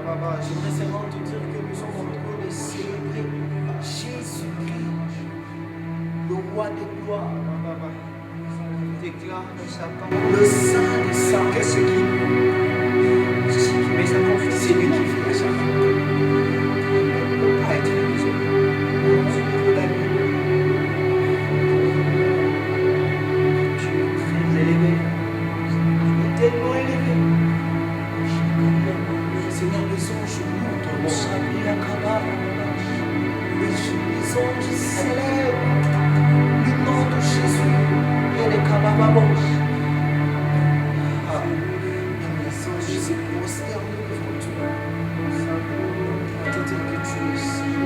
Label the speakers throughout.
Speaker 1: J'aimerais seulement te dire que nous sommes en train de célébrer Jésus-Christ, le roi des gloires. Déclare dans sa parole le Saint des Saints. Qu'est-ce qui met sa confiance? C'est lui qui fait ça. On ne peut pas être réalisé. Tu es la nuit. Tu es très élevé. Tu es tellement élevé. Seigneur, les anges montent au salut à Kabar. Les anges célèbrent le nom de Jésus. Et les Kabababos. Les anges se prosternent devant toi. Pour te dire que tu es Saint.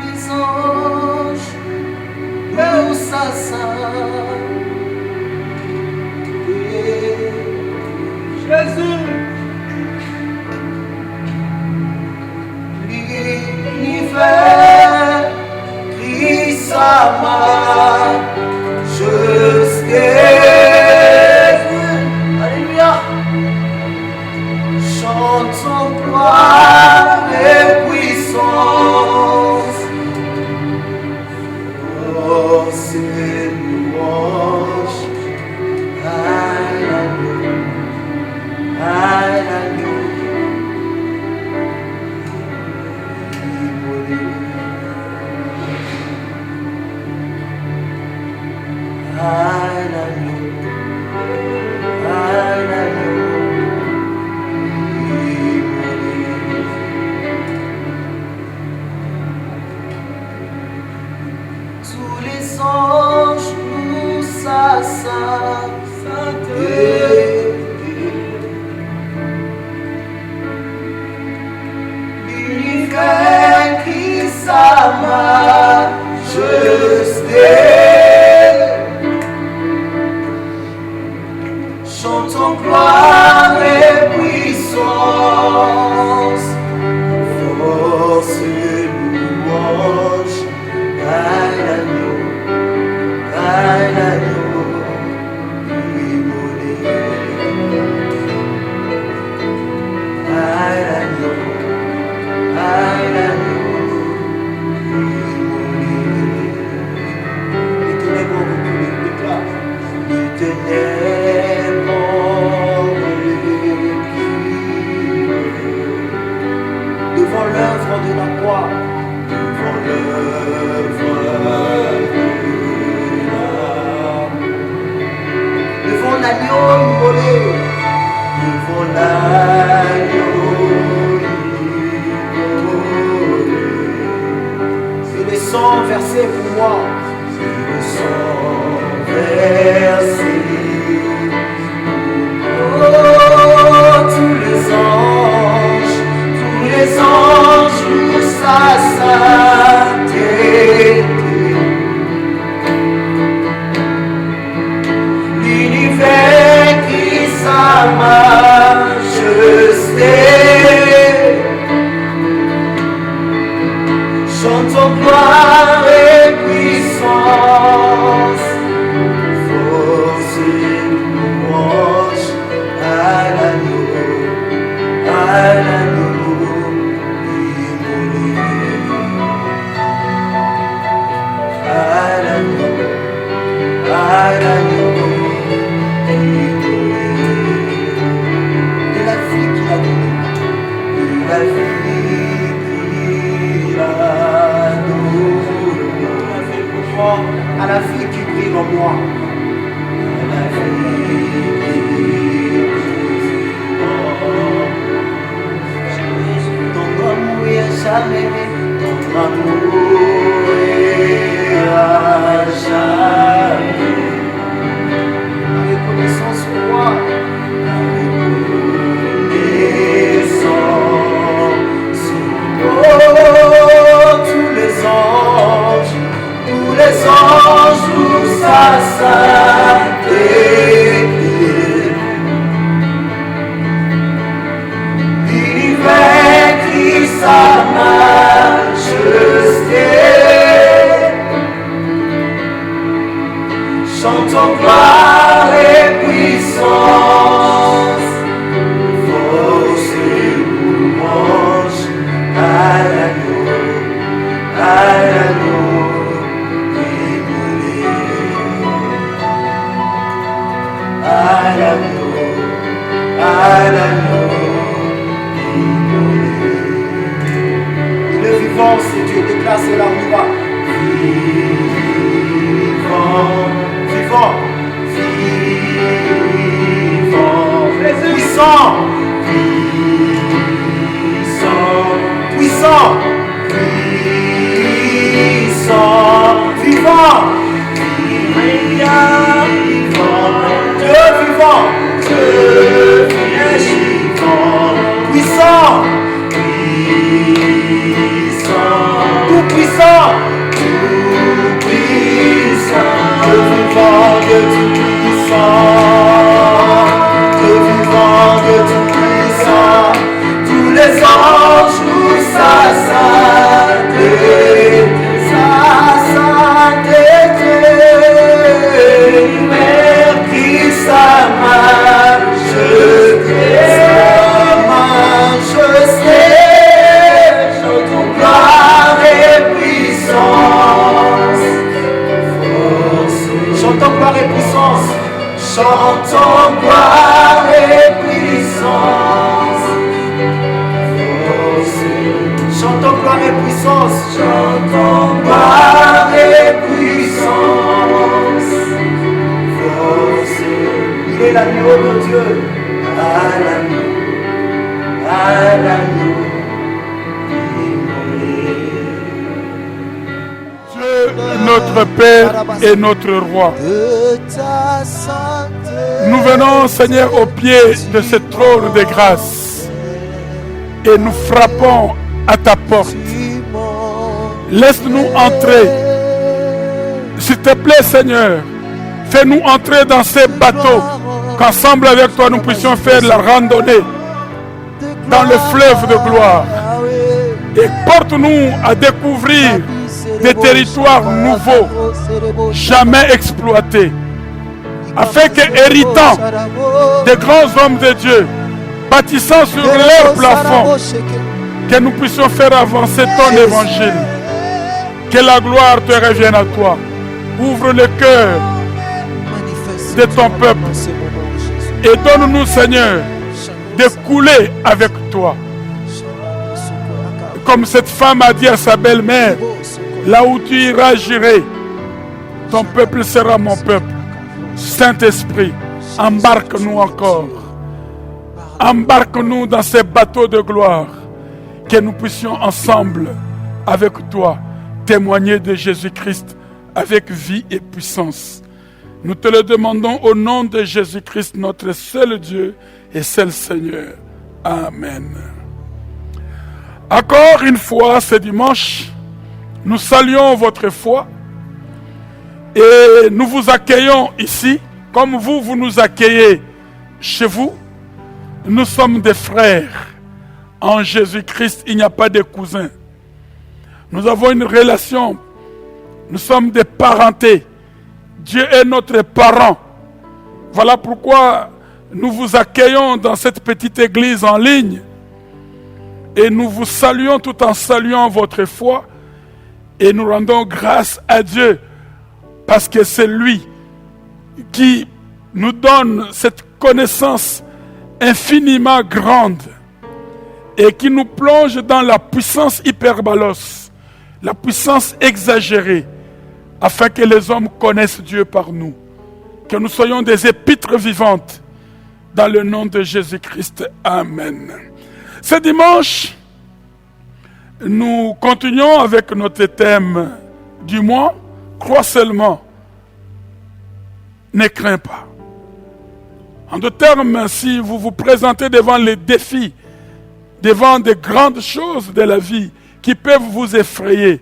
Speaker 1: Les anges, eux, ça. Jésus, l'univers, Christ ama, juste alléluia, chantons gloire et puissance, oh c'est louange à l'agneau. Tous les anges nous s'assaillent. L'univers qui sa majesté, chantons gloire et puissance, force et louange à l'agneau, immolé, à l'agneau. Les ténèbres ont reculé, déclare. Les ténèbres ont reculé devant l'œuvre de la croix, devant l'œuvre de la, devant l'agneau immolé, devant l'agneau. Le sang versé pour moi, c'est le sang versé. Oh, tous les anges pour sa sainteté. L'univers qui sa majesté. Chantons gloire et puissance, force et louange à l'agneau, immolé, à l'agneau, immolé. Dieu. Déclare cela, on y va. Vivant, puissant, puissant, vivant, Dieu vivant, puissant, tout puissant, Dieu vivant, Dieu tout puissant, Dieu vivant, Dieu tout puissant, tous les anges nous sainteté, Père qui sa majesté, chantons gloire et puissance. Chantons gloire et puissance. Chantons gloire et puissance. Chantons gloire et puissance. Chantons gloire et puissance. Il est l'agneau de Dieu. À l'agneau.
Speaker 2: Dieu, notre Père et notre Roi. Nous venons, Seigneur, au pied de ce trône de grâce et nous frappons à ta porte. Laisse-nous entrer. S'il te plaît, Seigneur, fais-nous entrer dans ces bateaux, qu'ensemble avec toi nous puissions faire la randonnée dans le fleuve de gloire. Et porte-nous à découvrir des territoires nouveaux, jamais exploités, afin que, héritant des grands hommes de Dieu, bâtissant sur leur plafond, que nous puissions faire avancer ton évangile. Que la gloire te revienne à toi. Ouvre le cœur de ton peuple et donne-nous, Seigneur, de couler avec toi. Comme cette femme a dit à sa belle-mère, là où tu iras, j'irai. Ton peuple sera mon peuple. Saint-Esprit, embarque-nous encore. Embarque-nous dans ces bateaux de gloire, que nous puissions ensemble, avec toi, témoigner de Jésus-Christ avec vie et puissance. Nous te le demandons au nom de Jésus-Christ, notre seul Dieu et seul Seigneur. Amen. Encore une fois, ce dimanche, nous saluons votre foi et nous vous accueillons ici, comme vous nous accueillez chez vous. Nous sommes des frères. En Jésus-Christ, il n'y a pas de cousins. Nous avons une relation. Nous sommes des parentés. Dieu est notre parent. Voilà pourquoi nous vous accueillons dans cette petite église en ligne. Et nous vous saluons tout en saluant votre foi. Et nous rendons grâce à Dieu. Parce que c'est lui qui nous donne cette connaissance infiniment grande. Et qui nous plonge dans la puissance hyperbalos. La puissance exagérée. Afin que les hommes connaissent Dieu par nous. Que nous soyons des épîtres vivantes. Dans le nom de Jésus-Christ. Amen. Ce dimanche, nous continuons avec notre thème du mois. Crois seulement. Ne crains pas. En d'autres termes, si vous vous présentez devant les défis, devant des grandes choses de la vie qui peuvent vous effrayer,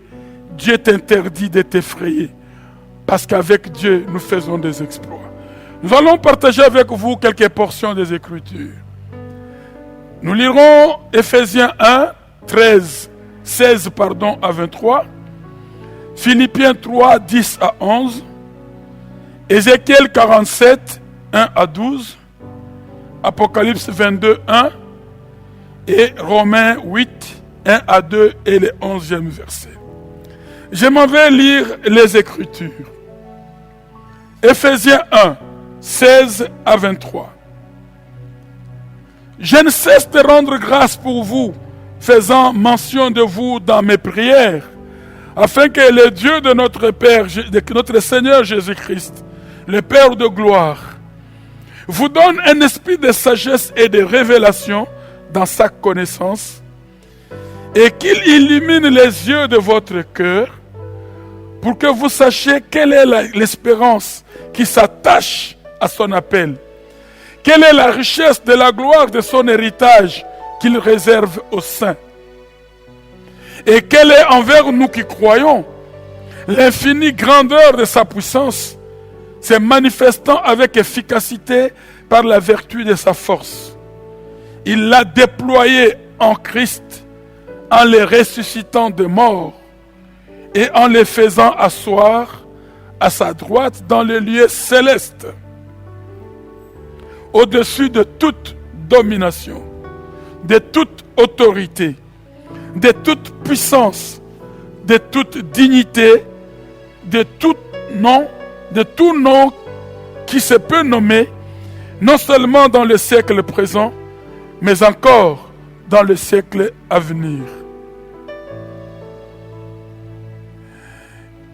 Speaker 2: Dieu t'interdit de t'effrayer. Parce qu'avec Dieu, nous faisons des exploits. Nous allons partager avec vous quelques portions des Écritures. Nous lirons Ephésiens 1, 16 à 23, Philippiens 3, 10 à 11, Ézéchiel 47, 1 à 12, Apocalypse 22, 1 et Romains 8, 1 à 2 et le 11e verset. Je m'en vais lire les Écritures. Ephésiens 1, 16 à 23. Je ne cesse de rendre grâce pour vous, faisant mention de vous dans mes prières, afin que le Dieu de notre Père, de notre Seigneur Jésus-Christ, le Père de gloire, vous donne un esprit de sagesse et de révélation dans sa connaissance, et qu'il illumine les yeux de votre cœur, pour que vous sachiez quelle est l'espérance qui s'attache à son appel, quelle est la richesse de la gloire de son héritage qu'il réserve aux saints, et quelle est envers nous qui croyons l'infinie grandeur de sa puissance, se manifestant avec efficacité par la vertu de sa force. Il l'a déployé en Christ, en les ressuscitant de mort et en les faisant asseoir à sa droite dans les lieux célestes, au-dessus de toute domination, de toute autorité, de toute puissance, de toute dignité, de tout nom qui se peut nommer, non seulement dans le siècle présent, mais encore dans le siècle à venir.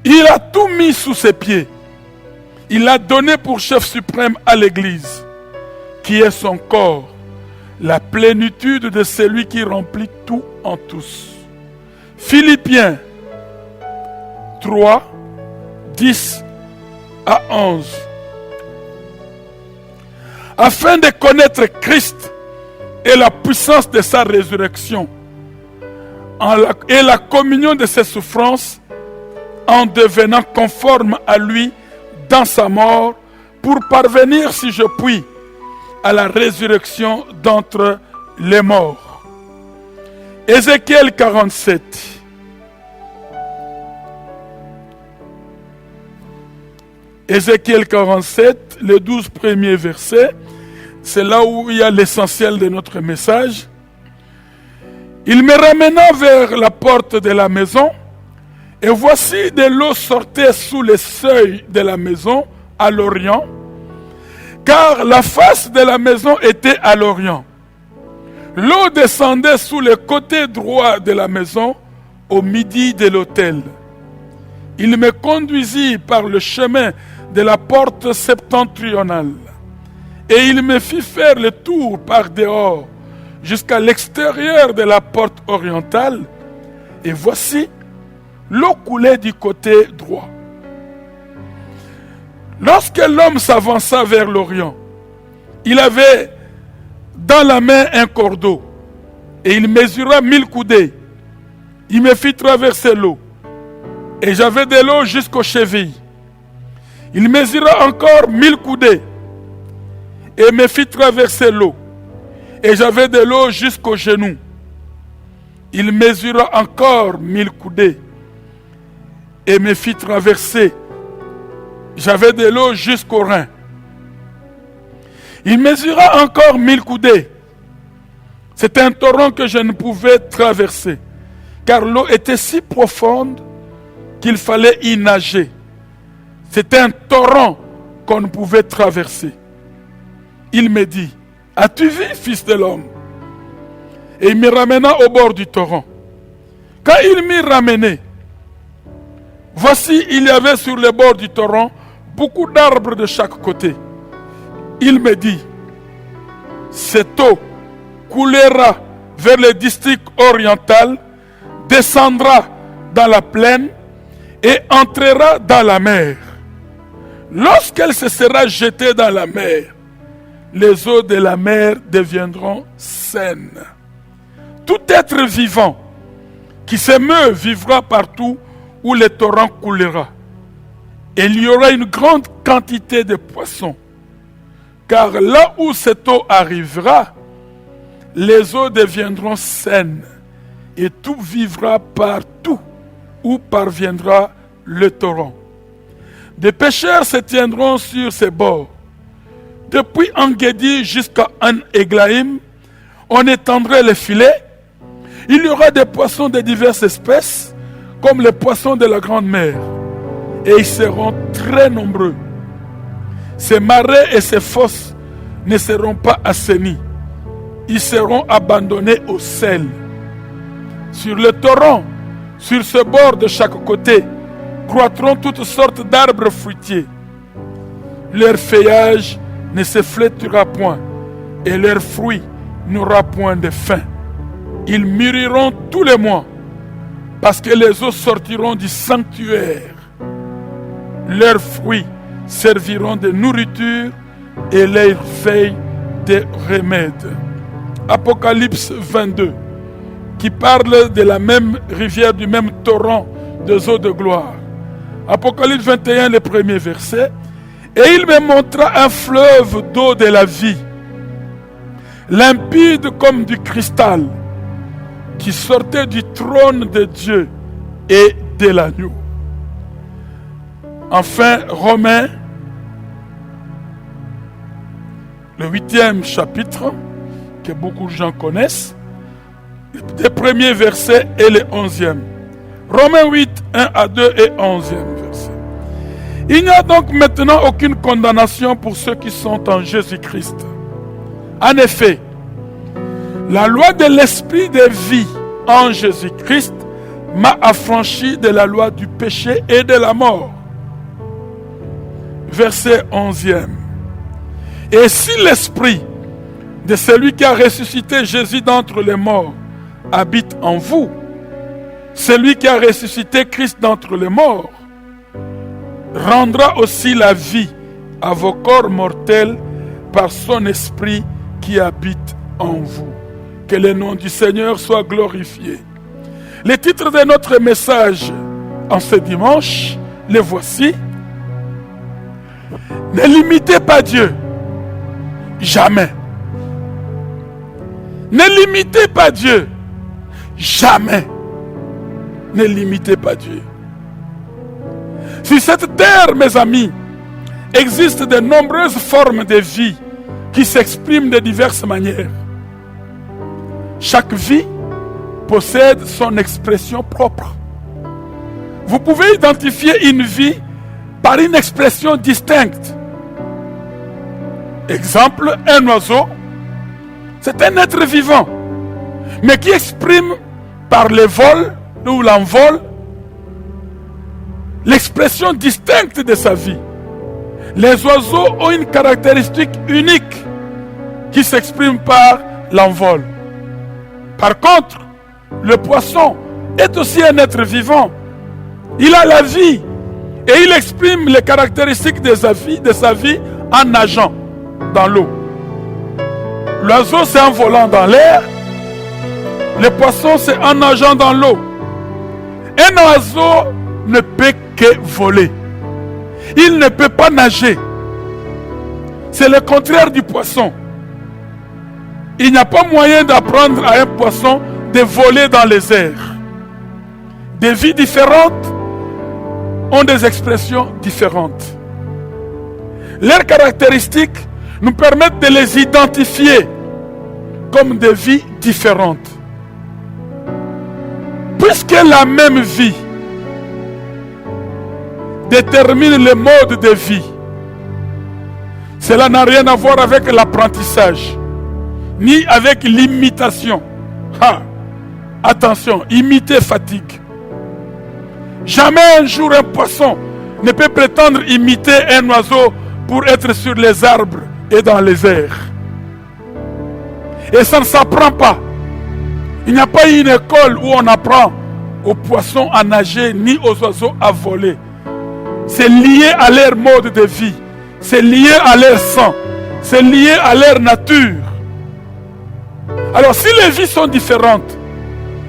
Speaker 2: Il a tout mis sous ses pieds. Il l'a donné pour chef suprême à l'Église, qui est son corps, la plénitude de celui qui remplit tout en tous. Philippiens 3, 10 à 11. Afin de connaître Christ et la puissance de sa résurrection et la communion de ses souffrances, en devenant conforme à lui dans sa mort, pour parvenir, si je puis, à la résurrection d'entre les morts. Ézéchiel 47. Ézéchiel 47, les 12 premiers versets, c'est là où il y a l'essentiel de notre message. Il me ramena vers la porte de la maison, et voici de l'eau sortait sous les seuils de la maison à l'orient, car la face de la maison était à l'orient. L'eau descendait sous le côté droit de la maison au midi de l'autel. Il me conduisit par le chemin de la porte septentrionale, et il me fit faire le tour par dehors jusqu'à l'extérieur de la porte orientale, et voici, l'eau coulait du côté droit. Lorsque l'homme s'avança vers l'Orient, il avait dans la main un cordeau, et il mesura 1000 coudées. Il me fit traverser l'eau, et j'avais de l'eau jusqu'aux chevilles. Il mesura encore 1000 coudées, et me fit traverser l'eau, et j'avais de l'eau jusqu'aux genoux. Il mesura encore 1000 coudées, et me fit traverser. J'avais de l'eau jusqu'aux reins. Il mesura encore 1000 coudées. C'était un torrent que je ne pouvais traverser, car l'eau était si profonde qu'il fallait y nager. C'était un torrent qu'on ne pouvait traverser. Il me dit, as-tu vu, fils de l'homme? Et il me ramena au bord du torrent. Quand il m'y ramenait, voici, il y avait sur le bord du torrent beaucoup d'arbres de chaque côté. Il me dit, cette eau coulera vers le district oriental, descendra dans la plaine et entrera dans la mer. Lorsqu'elle se sera jetée dans la mer, les eaux de la mer deviendront saines. Tout être vivant qui se meut vivra partout où le torrent coulera. Et il y aura une grande quantité de poissons. Car là où cette eau arrivera, les eaux deviendront saines. Et tout vivra partout où parviendra le torrent. Des pêcheurs se tiendront sur ses bords. Depuis En-Gedi jusqu'à En-Eglaïm, on étendrait les filets. Il y aura des poissons de diverses espèces, comme les poissons de la grande mer. Et ils seront très nombreux. Ces marais et ces fosses ne seront pas assainis. Ils seront abandonnés au sel. Sur le torrent, Sur ce bord de chaque côté croîtront toutes sortes d'arbres fruitiers. Leur feuillage ne se flétrira point, et leurs fruits n'aura point de fin. Ils mûriront tous les mois, parce que les eaux sortiront du sanctuaire. Leurs fruits serviront de nourriture et leurs feuilles de remède. Apocalypse 22, qui parle de la même rivière, du même torrent des eaux de gloire. Apocalypse 21, le premier verset. Et il me montra un fleuve d'eau de la vie, limpide comme du cristal, qui sortait du trône de Dieu et de l'agneau. Enfin, Romains, le 8e chapitre, que beaucoup de gens connaissent, les premiers versets et le 11e. Romains 8, 1 à 2 et 11e verset. Il n'y a donc maintenant aucune condamnation pour ceux qui sont en Jésus-Christ. En effet, la loi de l'esprit de vie en Jésus-Christ m'a affranchi de la loi du péché et de la mort. Verset 11e. Et si l'esprit de celui qui a ressuscité Jésus d'entre les morts habite en vous, celui qui a ressuscité Christ d'entre les morts rendra aussi la vie à vos corps mortels par son esprit qui habite en vous. Que le nom du Seigneur soit glorifié. Les titres de notre message en ce dimanche, les voici. Ne limitez pas Dieu. Jamais. Ne limitez pas Dieu. Jamais. Ne limitez pas Dieu. Sur cette terre, mes amis, existent de nombreuses formes de vie qui s'expriment de diverses manières. Chaque vie possède son expression propre. Vous pouvez identifier une vie par une expression distincte. Exemple, un oiseau, c'est un être vivant, mais qui exprime par le vol ou l'envol l'expression distincte de sa vie. Les oiseaux ont une caractéristique unique qui s'exprime par l'envol. Par contre, le poisson est aussi un être vivant. Il a la vie et il exprime les caractéristiques de sa vie en nageant dans l'eau. L'oiseau, c'est en volant dans l'air. Le poisson, c'est en nageant dans l'eau. Un oiseau ne peut que voler. Il ne peut pas nager. C'est le contraire du poisson. Il n'y a pas moyen d'apprendre à un poisson de voler dans les airs. Des vies différentes ont des expressions différentes. Leurs caractéristiques nous permettent de les identifier comme des vies différentes. Puisque la même vie détermine le mode de vie, cela n'a rien à voir avec l'apprentissage, ni avec l'imitation. Attention, imiter fatigue. Jamais un jour un poisson ne peut prétendre imiter un oiseau pour être sur les arbres et dans les airs. Et ça ne s'apprend pas. Il n'y a pas une école où on apprend aux poissons à nager ni aux oiseaux à voler. C'est lié à leur mode de vie. C'est lié à leur sang. C'est lié à leur nature. Alors si les vies sont différentes,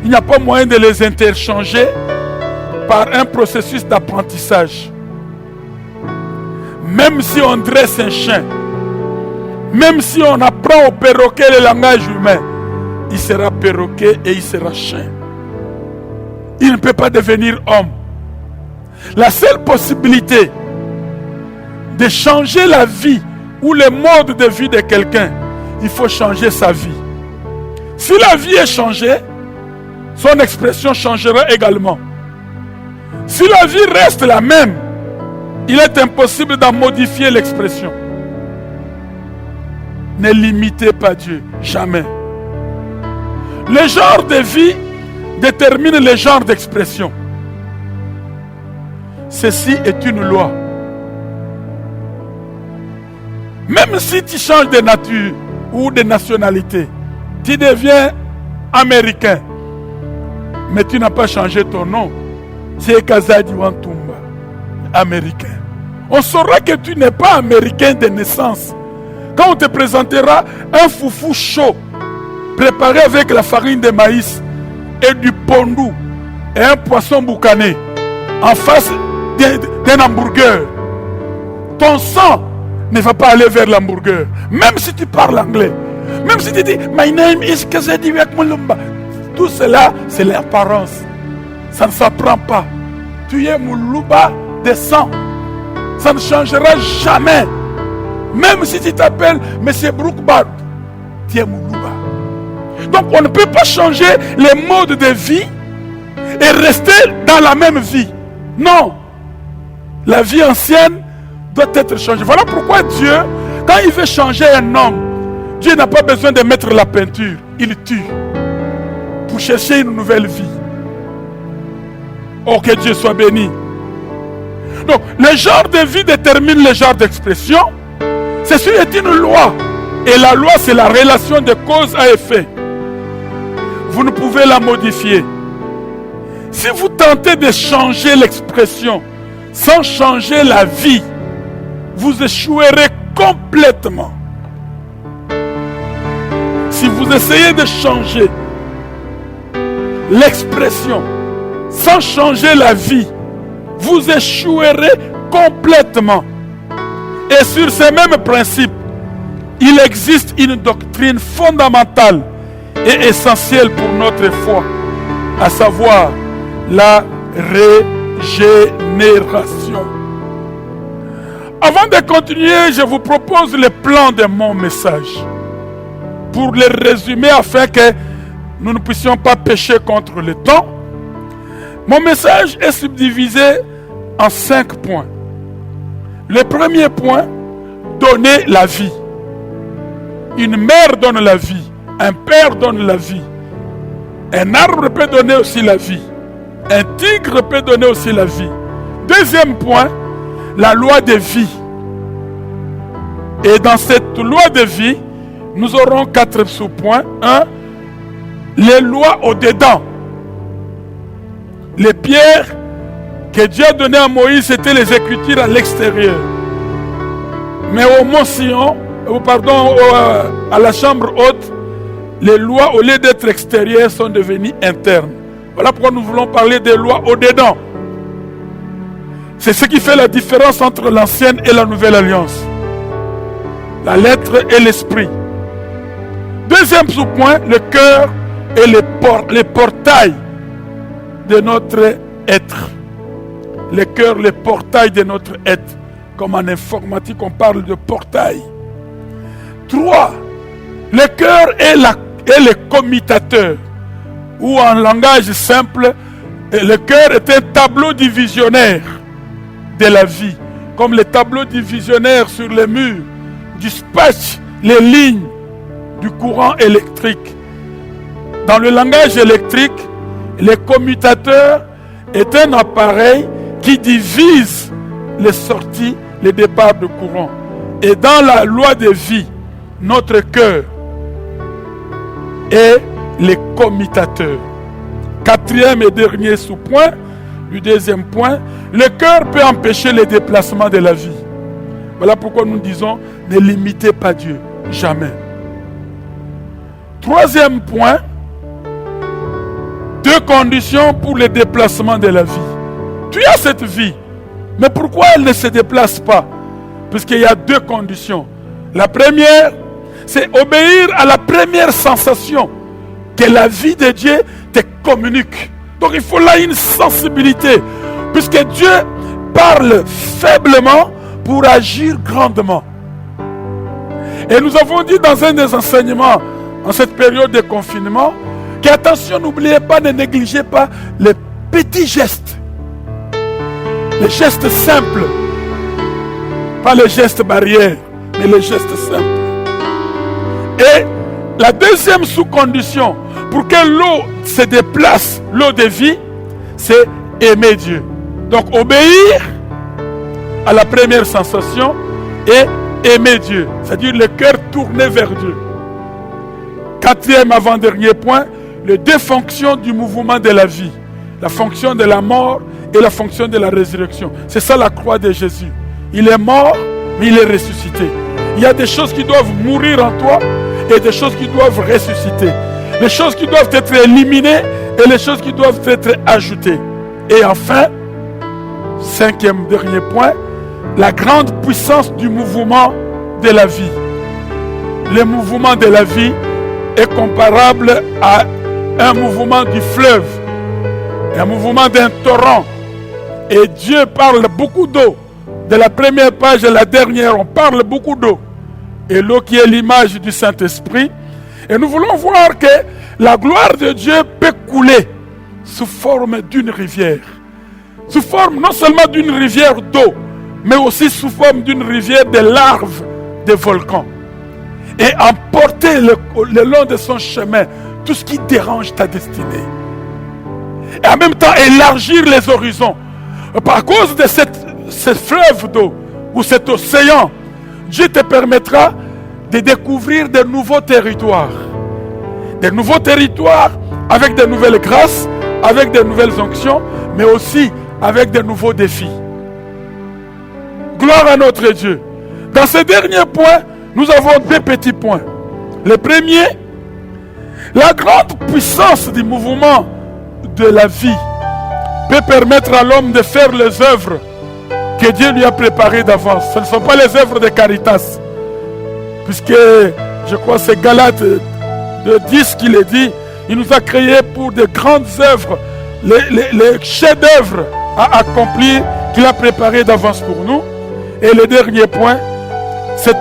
Speaker 2: il n'y a pas moyen de les interchanger par un processus d'apprentissage. Même si on dresse un chien, même si on apprend au perroquet le langage humain, il sera perroquet et il sera chien. Il ne peut pas devenir homme. La seule possibilité de changer la vie ou le mode de vie de quelqu'un, il faut changer sa vie. Si la vie est changée, son expression changera également. Si la vie reste la même, il est impossible d'en modifier l'expression. Ne limitez pas Dieu, jamais. Le genre de vie détermine le genre d'expression. Ceci est une loi. Même si tu changes de nature ou de nationalité, tu deviens américain, mais tu n'as pas changé ton nom. C'est Kazadi Wantumba, américain. On saura que tu n'es pas américain de naissance quand on te présentera un foufou chaud préparé avec la farine de maïs et du pondou et un poisson boucané en face d'un hamburger. Ton sang ne va pas aller vers l'hamburger, même si tu parles anglais, même si tu dis my name is Kazadi Mulumba. Tout cela, c'est l'apparence. Ça ne s'apprend pas. Tu es Moulouba de sang. Ça ne changera jamais. Même si tu t'appelles M. Brookbart, tu es Moulouba. Donc on ne peut pas changer les modes de vie et rester dans la même vie. Non. La vie ancienne doit être changée. Voilà pourquoi Dieu, quand il veut changer un homme, Dieu n'a pas besoin de mettre la peinture. Il tue pour chercher une nouvelle vie. Oh, que Dieu soit béni. Donc, le genre de vie détermine le genre d'expression. Ceci est une loi. Et la loi, c'est la relation de cause à effet. Vous ne pouvez la modifier. Si vous tentez de changer l'expression sans changer la vie, vous échouerez complètement. Si vous essayez de changer l'expression sans changer la vie, vous échouerez complètement. Et sur ces mêmes principes, il existe une doctrine fondamentale et essentielle pour notre foi, à savoir la régénération. Avant de continuer, je vous propose le plan de mon message pour le résumer afin que nous ne puissions pas pécher contre le temps. Mon message est subdivisé en 5 points. Le premier point, donner la vie. Une mère donne la vie, un père donne la vie. Un arbre peut donner aussi la vie. Un tigre peut donner aussi la vie. Deuxième point, la loi de vie. Et dans cette loi de vie, nous aurons 4 sous-points. 1. Les lois au-dedans. Les pierres que Dieu a données à Moïse, c'était les écritures à l'extérieur. Mais au mont Sion, à la chambre haute, les lois, au lieu d'être extérieures, sont devenues internes. Voilà pourquoi nous voulons parler des lois au-dedans. C'est ce qui fait la différence entre l'ancienne et la nouvelle alliance. La lettre et l'esprit. Deuxième sous-point, le cœur et les portails de notre être. Le cœur, les portails de notre être. Comme en informatique, on parle de portail. 3. Le cœur est le commutateur. Ou en langage simple, le cœur est un tableau divisionnaire de la vie. Comme les tableaux divisionnaires sur les murs dispatchent les lignes du courant électrique. Dans le langage électrique, le commutateur est un appareil qui divise les sorties, les départs de courant. Et dans la loi de vie, notre cœur est le commutateur. 4e et dernier sous-point, du deuxième point, le cœur peut empêcher les déplacements de la vie. Voilà pourquoi nous disons, ne limitez pas Dieu, jamais. 3e point, 2 conditions pour le déplacement de la vie. Tu as cette vie, mais pourquoi elle ne se déplace pas? Puisqu'il y a 2 conditions. La première, c'est obéir à la première sensation que la vie de Dieu te communique. Donc il faut là une sensibilité, puisque Dieu parle faiblement pour agir grandement. Et nous avons dit dans un des enseignements, en cette période de confinement, qu'attention, n'oubliez pas, ne négligez pas les petits gestes. Les gestes simples. Pas les gestes barrières, mais les gestes simples. Et La deuxième sous-condition pour que l'eau se déplace, l'eau de vie, c'est aimer Dieu. Donc obéir à la première sensation et aimer Dieu. C'est-à-dire le cœur tourné vers Dieu. Quatrième avant-dernier point, les deux fonctions du mouvement de la vie. La fonction de la mort et la fonction de la résurrection. C'est ça la croix de Jésus. Il est mort, mais il est ressuscité. Il y a des choses qui doivent mourir en toi et des choses qui doivent ressusciter. Les choses qui doivent être éliminées et les choses qui doivent être ajoutées. Et enfin, cinquième dernier point, la grande puissance du mouvement de la vie. Le mouvement de la vie est comparable à un mouvement du fleuve, un mouvement d'un torrent. Et Dieu parle beaucoup d'eau. De la première page à la dernière, on parle beaucoup d'eau. Et l'eau qui est l'image du Saint-Esprit. Et nous voulons voir que la gloire de Dieu peut couler sous forme d'une rivière. Sous forme non seulement d'une rivière d'eau, mais aussi sous forme d'une rivière de larves de volcans. Et emporter le long de son chemin tout ce qui dérange ta destinée. Et en même temps élargir les horizons. Par cause de ce fleuve d'eau ou cet océan, Dieu te permettra de découvrir de nouveaux territoires. Des nouveaux territoires avec de nouvelles grâces, avec de nouvelles onctions, mais aussi avec de nouveaux défis. Gloire à notre Dieu. Dans ce dernier point, nous avons deux petits points. Le premier, la grande puissance du mouvement de la vie peut permettre à l'homme de faire les œuvres que Dieu lui a préparées d'avance. Ce ne sont pas les œuvres de Caritas. Puisque, je crois que c'est Galates de 10 qui le dit, il nous a créés pour de grandes œuvres, les chefs-d'œuvre à accomplir qu'il a préparés d'avance pour nous. Et le dernier point, cette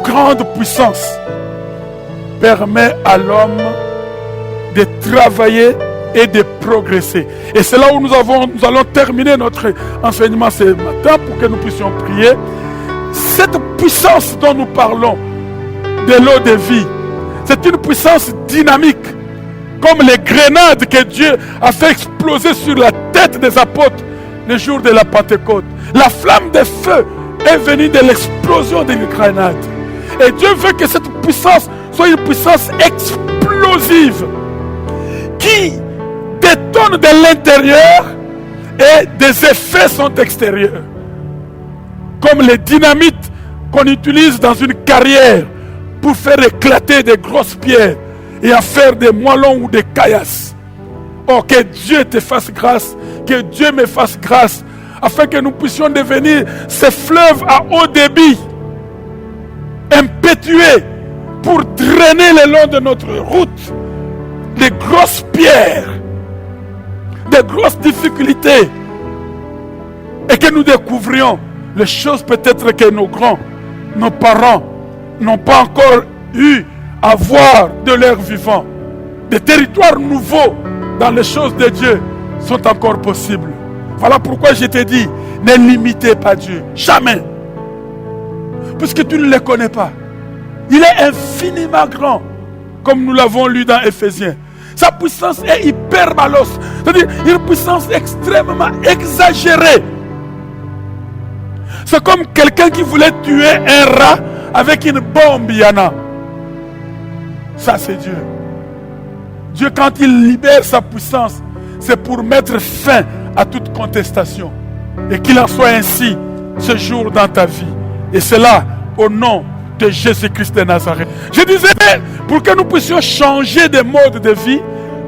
Speaker 2: grande puissance permet à l'homme de travailler et de progresser. Et c'est là où nous allons terminer notre enseignement ce matin pour que nous puissions prier. Cette puissance dont nous parlons, de l'eau de vie, c'est une puissance dynamique, comme les grenades que Dieu a fait exploser sur la tête des apôtres le jour de la Pentecôte. La flamme de feu est venue de l'explosion d'une grenade. Et Dieu veut que cette puissance soit une puissance explosive qui détonne de l'intérieur et des effets sont extérieurs. Comme les dynamites qu'on utilise dans une carrière pour faire éclater des grosses pierres et en faire des moellons ou des caillasses. Oh, que Dieu te fasse grâce, que Dieu me fasse grâce, afin que nous puissions devenir ces fleuves à haut débit, impétueux, pour drainer le long de notre route des grosses pierres, des grosses difficultés, et que nous découvrions les choses peut-être que nos grands, nos parents n'ont pas encore eu à voir de leur vivant. Des territoires nouveaux dans les choses de Dieu sont encore possibles. Voilà pourquoi je t'ai dit, ne limitez pas Dieu, jamais, puisque tu ne le connais pas. Il est infiniment grand, comme nous l'avons lu dans Éphésiens. Sa puissance est hyperbalos, c'est-à-dire une puissance extrêmement exagérée. C'est comme quelqu'un qui voulait tuer un rat avec une bombe Yana. Ça c'est Dieu. Dieu, quand il libère sa puissance, c'est pour mettre fin à toute contestation. Et qu'il en soit ainsi ce jour dans ta vie. Et cela au nom de Jésus-Christ de Nazareth. Je disais, pour que nous puissions changer de mode de vie,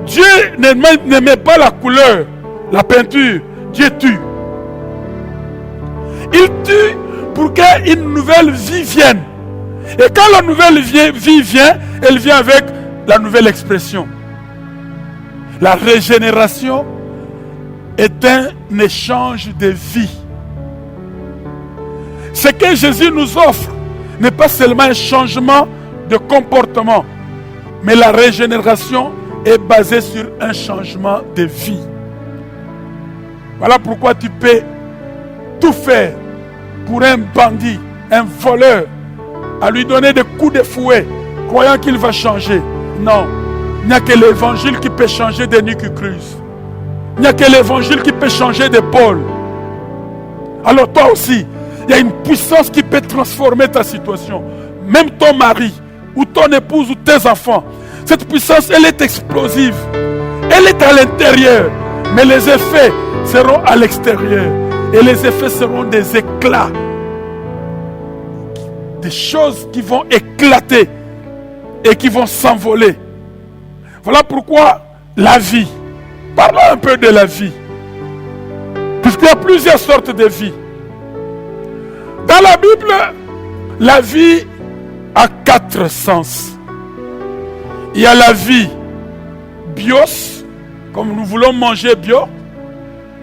Speaker 2: Dieu ne met pas la couleur, la peinture. Dieu tue. Il tue pour qu'une nouvelle vie vienne. Et quand la nouvelle vie vient, elle vient avec la nouvelle expression. La régénération est un échange de vie. Ce que Jésus nous offre n'est pas seulement un changement de comportement, mais la régénération est basée sur un changement de vie. Voilà pourquoi tu peux tout faire pour un bandit, un voleur, à lui donner des coups de fouet croyant qu'il va changer. Non, il n'y a que l'évangile qui peut changer des Nicuclus. Il n'y a que l'évangile qui peut changer des Paul. Alors toi aussi, il y a une puissance qui peut transformer ta situation. Même ton mari, ou ton épouse, ou tes enfants. Cette puissance, elle est explosive. Elle est à l'intérieur. Mais les effets seront à l'extérieur. Et les effets seront des éclats. Des choses qui vont éclater. Et qui vont s'envoler. Voilà pourquoi la vie. Parlons un peu de la vie. Puisqu'il y a plusieurs sortes de vie. Dans la Bible, la vie a 4 sens. Il y a la vie bios, comme nous voulons manger bio.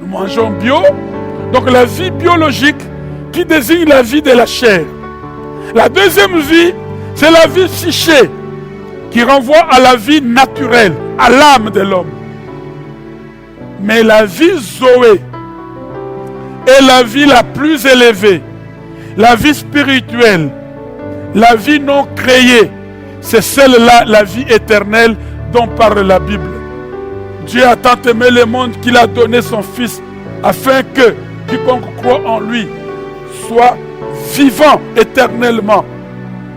Speaker 2: Nous mangeons bio. Donc la vie biologique qui désigne la vie de la chair. La deuxième vie, c'est la vie psyché qui renvoie à la vie naturelle, à l'âme de l'homme. Mais la vie Zoé est la vie la plus élevée, la vie spirituelle, la vie non créée. C'est celle-là, la vie éternelle dont parle la Bible. Dieu a tant aimé le monde qu'il a donné son Fils afin que quiconque croit en lui soit vivant éternellement.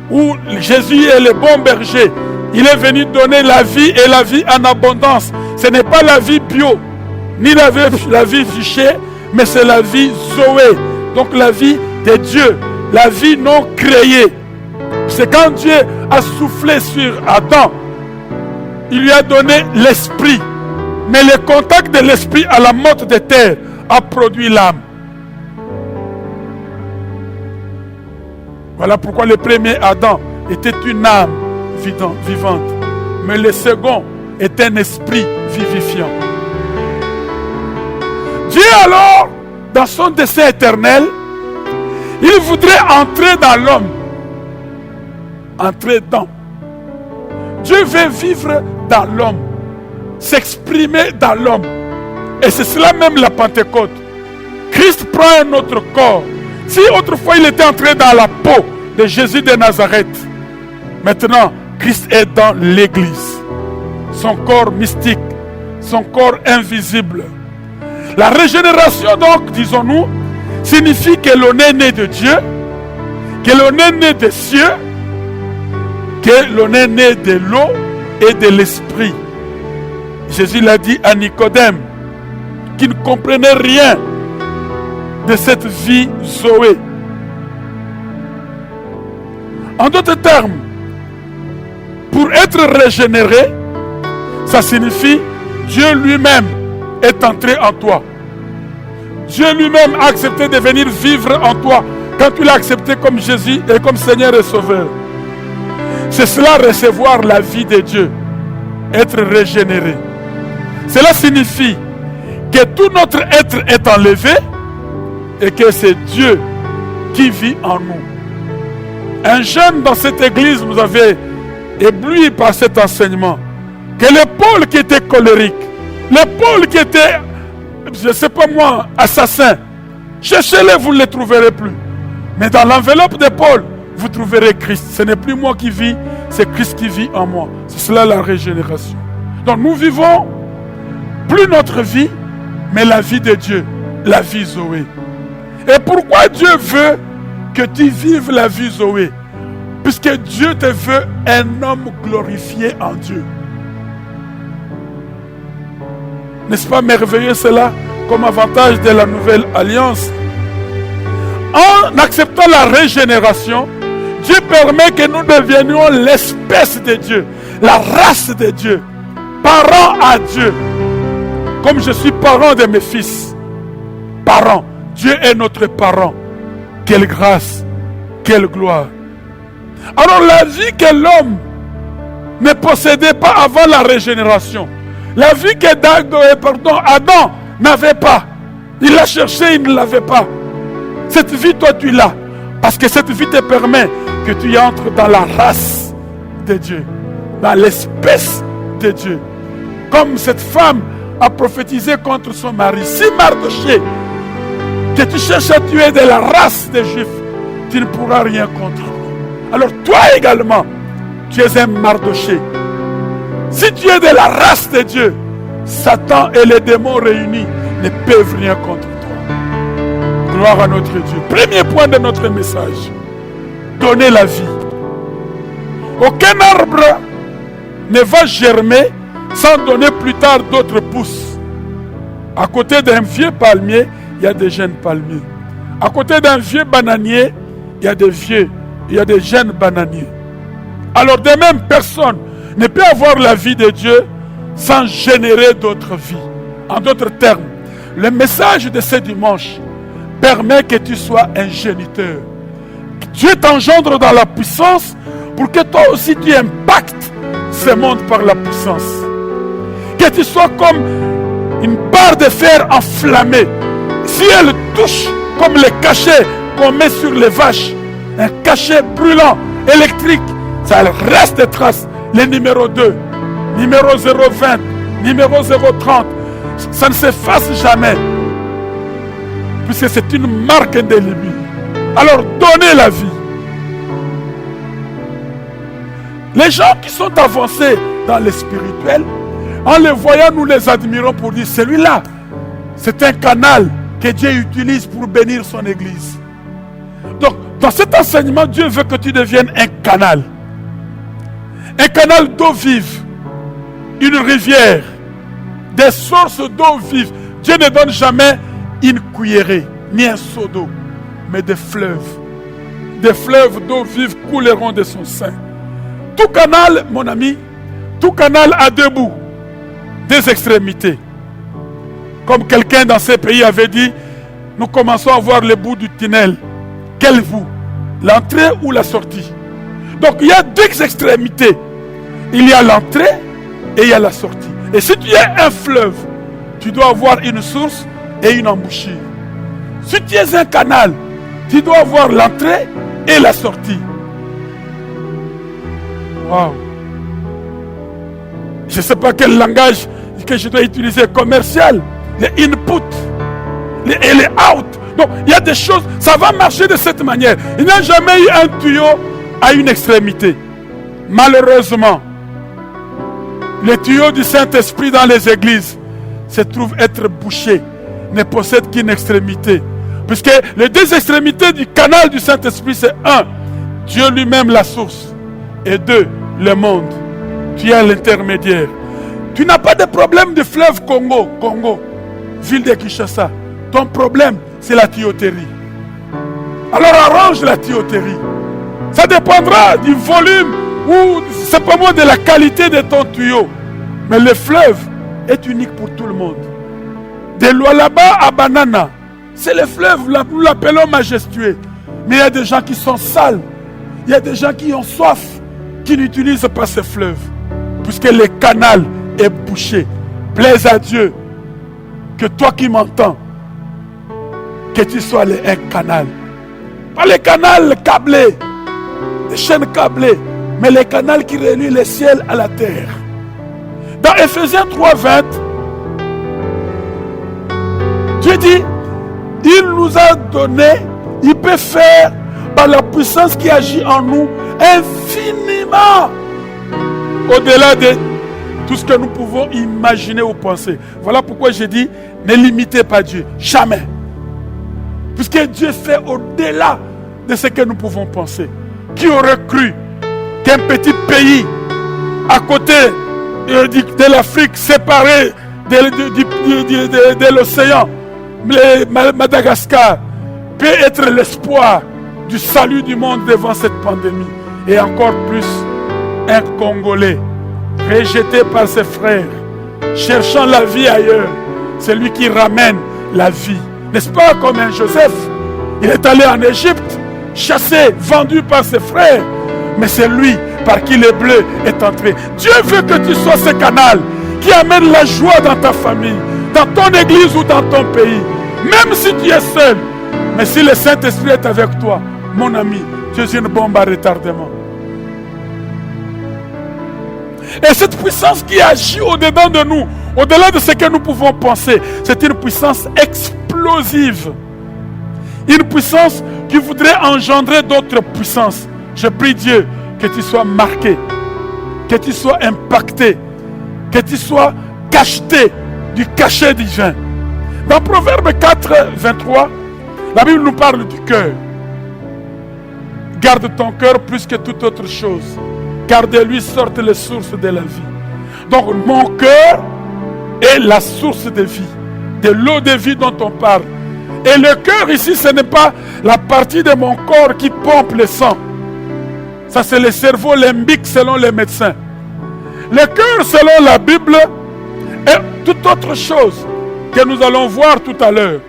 Speaker 2: Où Jésus est le bon berger. Il est venu donner la vie et la vie en abondance. Ce n'est pas la vie bio, ni la vie fichée, mais c'est la vie Zoé. Donc la vie de Dieu, la vie non créée. C'est quand Dieu a soufflé sur Adam, il lui a donné l'esprit. Mais le contact de l'esprit à la motte de terre a produit l'âme. Voilà pourquoi le premier Adam était une âme vivante. Mais le second est un esprit vivifiant. Dieu alors, dans son dessein éternel, il voudrait entrer dans l'homme. Entrer dans. Dieu veut vivre dans l'homme. S'exprimer dans l'homme. Et c'est cela même la Pentecôte. Christ prend un autre corps. Si autrefois il était entré dans la peau de Jésus de Nazareth, maintenant Christ est dans l'église. Son corps mystique, son corps invisible. La régénération donc, disons-nous, signifie que l'on est né de Dieu, que l'on est né des cieux, que l'on est né de l'eau et de l'esprit. Jésus l'a dit à Nicodème, qui ne comprenait rien de cette vie Zoé. En d'autres termes, pour être régénéré, ça signifie Dieu lui-même est entré en toi. Dieu lui-même a accepté de venir vivre en toi quand tu l'as accepté comme Jésus et comme Seigneur et Sauveur. C'est cela, recevoir la vie de Dieu, être régénéré. Cela signifie que tout notre être est enlevé et que c'est Dieu qui vit en nous. Un jeune dans cette église nous avait ébloui par cet enseignement. Que le Paul qui était colérique, le Paul qui était, je ne sais pas moi, assassin, cherchez-les, vous ne les trouverez plus. Mais dans l'enveloppe de Paul, vous trouverez Christ. Ce n'est plus moi qui vis, c'est Christ qui vit en moi. C'est cela la régénération. Donc nous vivons plus notre vie, mais la vie de Dieu, la vie Zoé. Et pourquoi Dieu veut que tu vives la vie Zoé? Puisque Dieu te veut un homme glorifié en Dieu. N'est-ce pas merveilleux cela comme avantage de la nouvelle alliance? En acceptant la régénération, Dieu permet que nous devenions l'espèce de Dieu, la race de Dieu, parents à Dieu. Comme je suis parent de mes fils, parent, Dieu est notre parent. Quelle grâce, quelle gloire. Alors la vie que l'homme ne possédait pas avant la régénération, la vie que Adam n'avait pas, il l'a cherché, il ne l'avait pas. Cette vie, toi, tu l'as. Parce que cette vie te permet que tu entres dans la race de Dieu, dans l'espèce de Dieu. Comme cette femme a prophétisé contre son mari. Si Mardochée, que tu cherches à tuer de la race des Juifs, tu ne pourras rien contre. Alors toi également, tu es un Mardoché. Si tu es de la race de Dieu, Satan et les démons réunis ne peuvent rien contre toi. Gloire à notre Dieu. Premier point de notre message. Donner la vie. Aucun arbre ne va germer sans donner plus tard d'autres pousses. À côté d'un vieux palmier, il y a des jeunes palmiers. À côté d'un vieux bananier, il y a des jeunes bananiers. Alors de même, personne ne peut avoir la vie de Dieu sans générer d'autres vies. En d'autres termes, le message de ce dimanche permet que tu sois un géniteur. Dieu t'engendre dans la puissance pour que toi aussi tu impactes ce monde par la puissance. Que tu sois comme une barre de fer enflammée. Si elle touche comme les cachets qu'on met sur les vaches, un cachet brûlant, électrique, ça reste des traces. Le numéro 2, numéro 020, numéro 030, ça ne s'efface jamais. Puisque c'est une marque indélébile. Alors donnez la vie. Les gens qui sont avancés dans le spirituel, en les voyant, nous les admirons pour dire, celui-là, c'est un canal que Dieu utilise pour bénir son église. Donc, dans cet enseignement, Dieu veut que tu deviennes un canal. Un canal d'eau vive, une rivière, des sources d'eau vive. Dieu ne donne jamais une cuillerée, ni un seau d'eau, mais des fleuves. Des fleuves d'eau vive couleront de son sein. Tout canal, mon ami, tout canal a deux bouts, deux extrémités. Comme quelqu'un dans ces pays avait dit, nous commençons à voir le bout du tunnel. Quel bout? L'entrée ou la sortie? Donc il y a deux extrémités. Il y a l'entrée et il y a la sortie. Et si tu es un fleuve, tu dois avoir une source et une embouchure. Si tu es un canal, tu dois avoir l'entrée et la sortie. Wow. Je ne sais pas quel langage que je dois utiliser, commercial, les inputs, les out. Donc il y a des choses, ça va marcher de cette manière. Il n'y a jamais eu un tuyau à une extrémité. Malheureusement, les tuyaux du Saint-Esprit dans les églises se trouvent être bouchés, ne possèdent qu'une extrémité. Puisque les deux extrémités du canal du Saint-Esprit, c'est un, Dieu lui-même la source, et deux, le monde. Tu es à l'intermédiaire. Tu n'as pas de problème de fleuve Congo, ville de Kinshasa. Ton problème, c'est la tuyauterie. Alors arrange la tuyauterie. Ça dépendra du volume ou simplement de la qualité de ton tuyau. Mais le fleuve est unique pour tout le monde. De Lualaba à Banana, c'est le fleuve, nous l'appelons majestueux. Mais il y a des gens qui sont sales. Il y a des gens qui ont soif, qui n'utilisent pas ce fleuve. Puisque le canal est bouché. Plaise à Dieu que toi qui m'entends, que tu sois un canal. Pas les canals câblés, les chaînes câblées, mais les canaux qui relient le ciel à la terre. Dans Ephésiens 3:20, Dieu dit, il nous a donné, il peut faire par la puissance qui agit en nous infiniment au-delà de tout ce que nous pouvons imaginer ou penser. Voilà pourquoi j'ai dit, ne limitez pas Dieu, jamais. Puisque Dieu fait au-delà de ce que nous pouvons penser. Qui aurait cru qu'un petit pays à côté de l'Afrique, séparé de l'océan, Madagascar, peut être l'espoir du salut du monde devant cette pandémie. Et encore plus, un Congolais rejeté par ses frères, cherchant la vie ailleurs, c'est lui qui ramène la vie. N'est-ce pas comme un Joseph? Il est allé en Égypte, chassé, vendu par ses frères, mais c'est lui par qui le bleu est entré. Dieu veut que tu sois ce canal qui amène la joie dans ta famille, dans ton église ou dans ton pays. Même si tu es seul, mais si le Saint-Esprit est avec toi, mon ami, tu es une bombe à retardement. Et cette puissance qui agit au-dedans de nous, au-delà de ce que nous pouvons penser, c'est une puissance explosive. Une puissance qui voudrait engendrer d'autres puissances. Je prie Dieu que tu sois marqué que tu sois impacté, que tu sois cacheté du cachet divin. Dans Proverbe 4, 23, la Bible nous parle du cœur. Garde ton cœur plus que toute autre chose, car de lui sortent les sources de la vie. Donc mon cœur est la source de vie, de l'eau de vie dont on parle. Et le cœur ici, ce n'est pas la partie de mon corps qui pompe le sang. Ça, c'est le cerveau limbique selon les médecins. Le cœur, selon la Bible, est toute autre chose que nous allons voir tout à l'heure.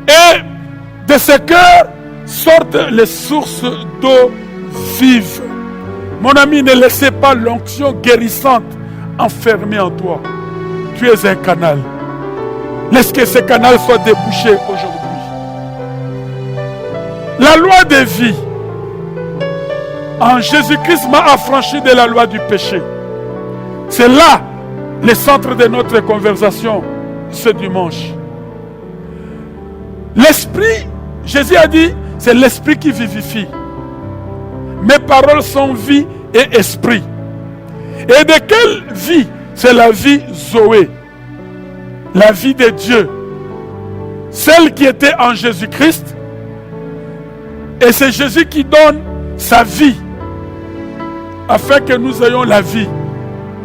Speaker 2: Et de ce cœur sortent les sources d'eau vive. Mon ami, ne laissez pas l'onction guérissante enfermée en toi. Tu es un canal. Laisse que ce canal soit débouché aujourd'hui. La loi de vie en Jésus-Christ m'a affranchi de la loi du péché. C'est là le centre de notre conversation ce dimanche. L'esprit, Jésus a dit, c'est l'esprit qui vivifie. Mes paroles sont vie et esprit. Et de quelle vie? C'est la vie Zoé. La vie de Dieu. Celle qui était en Jésus-Christ. Et c'est Jésus qui donne sa vie afin que nous ayons la vie.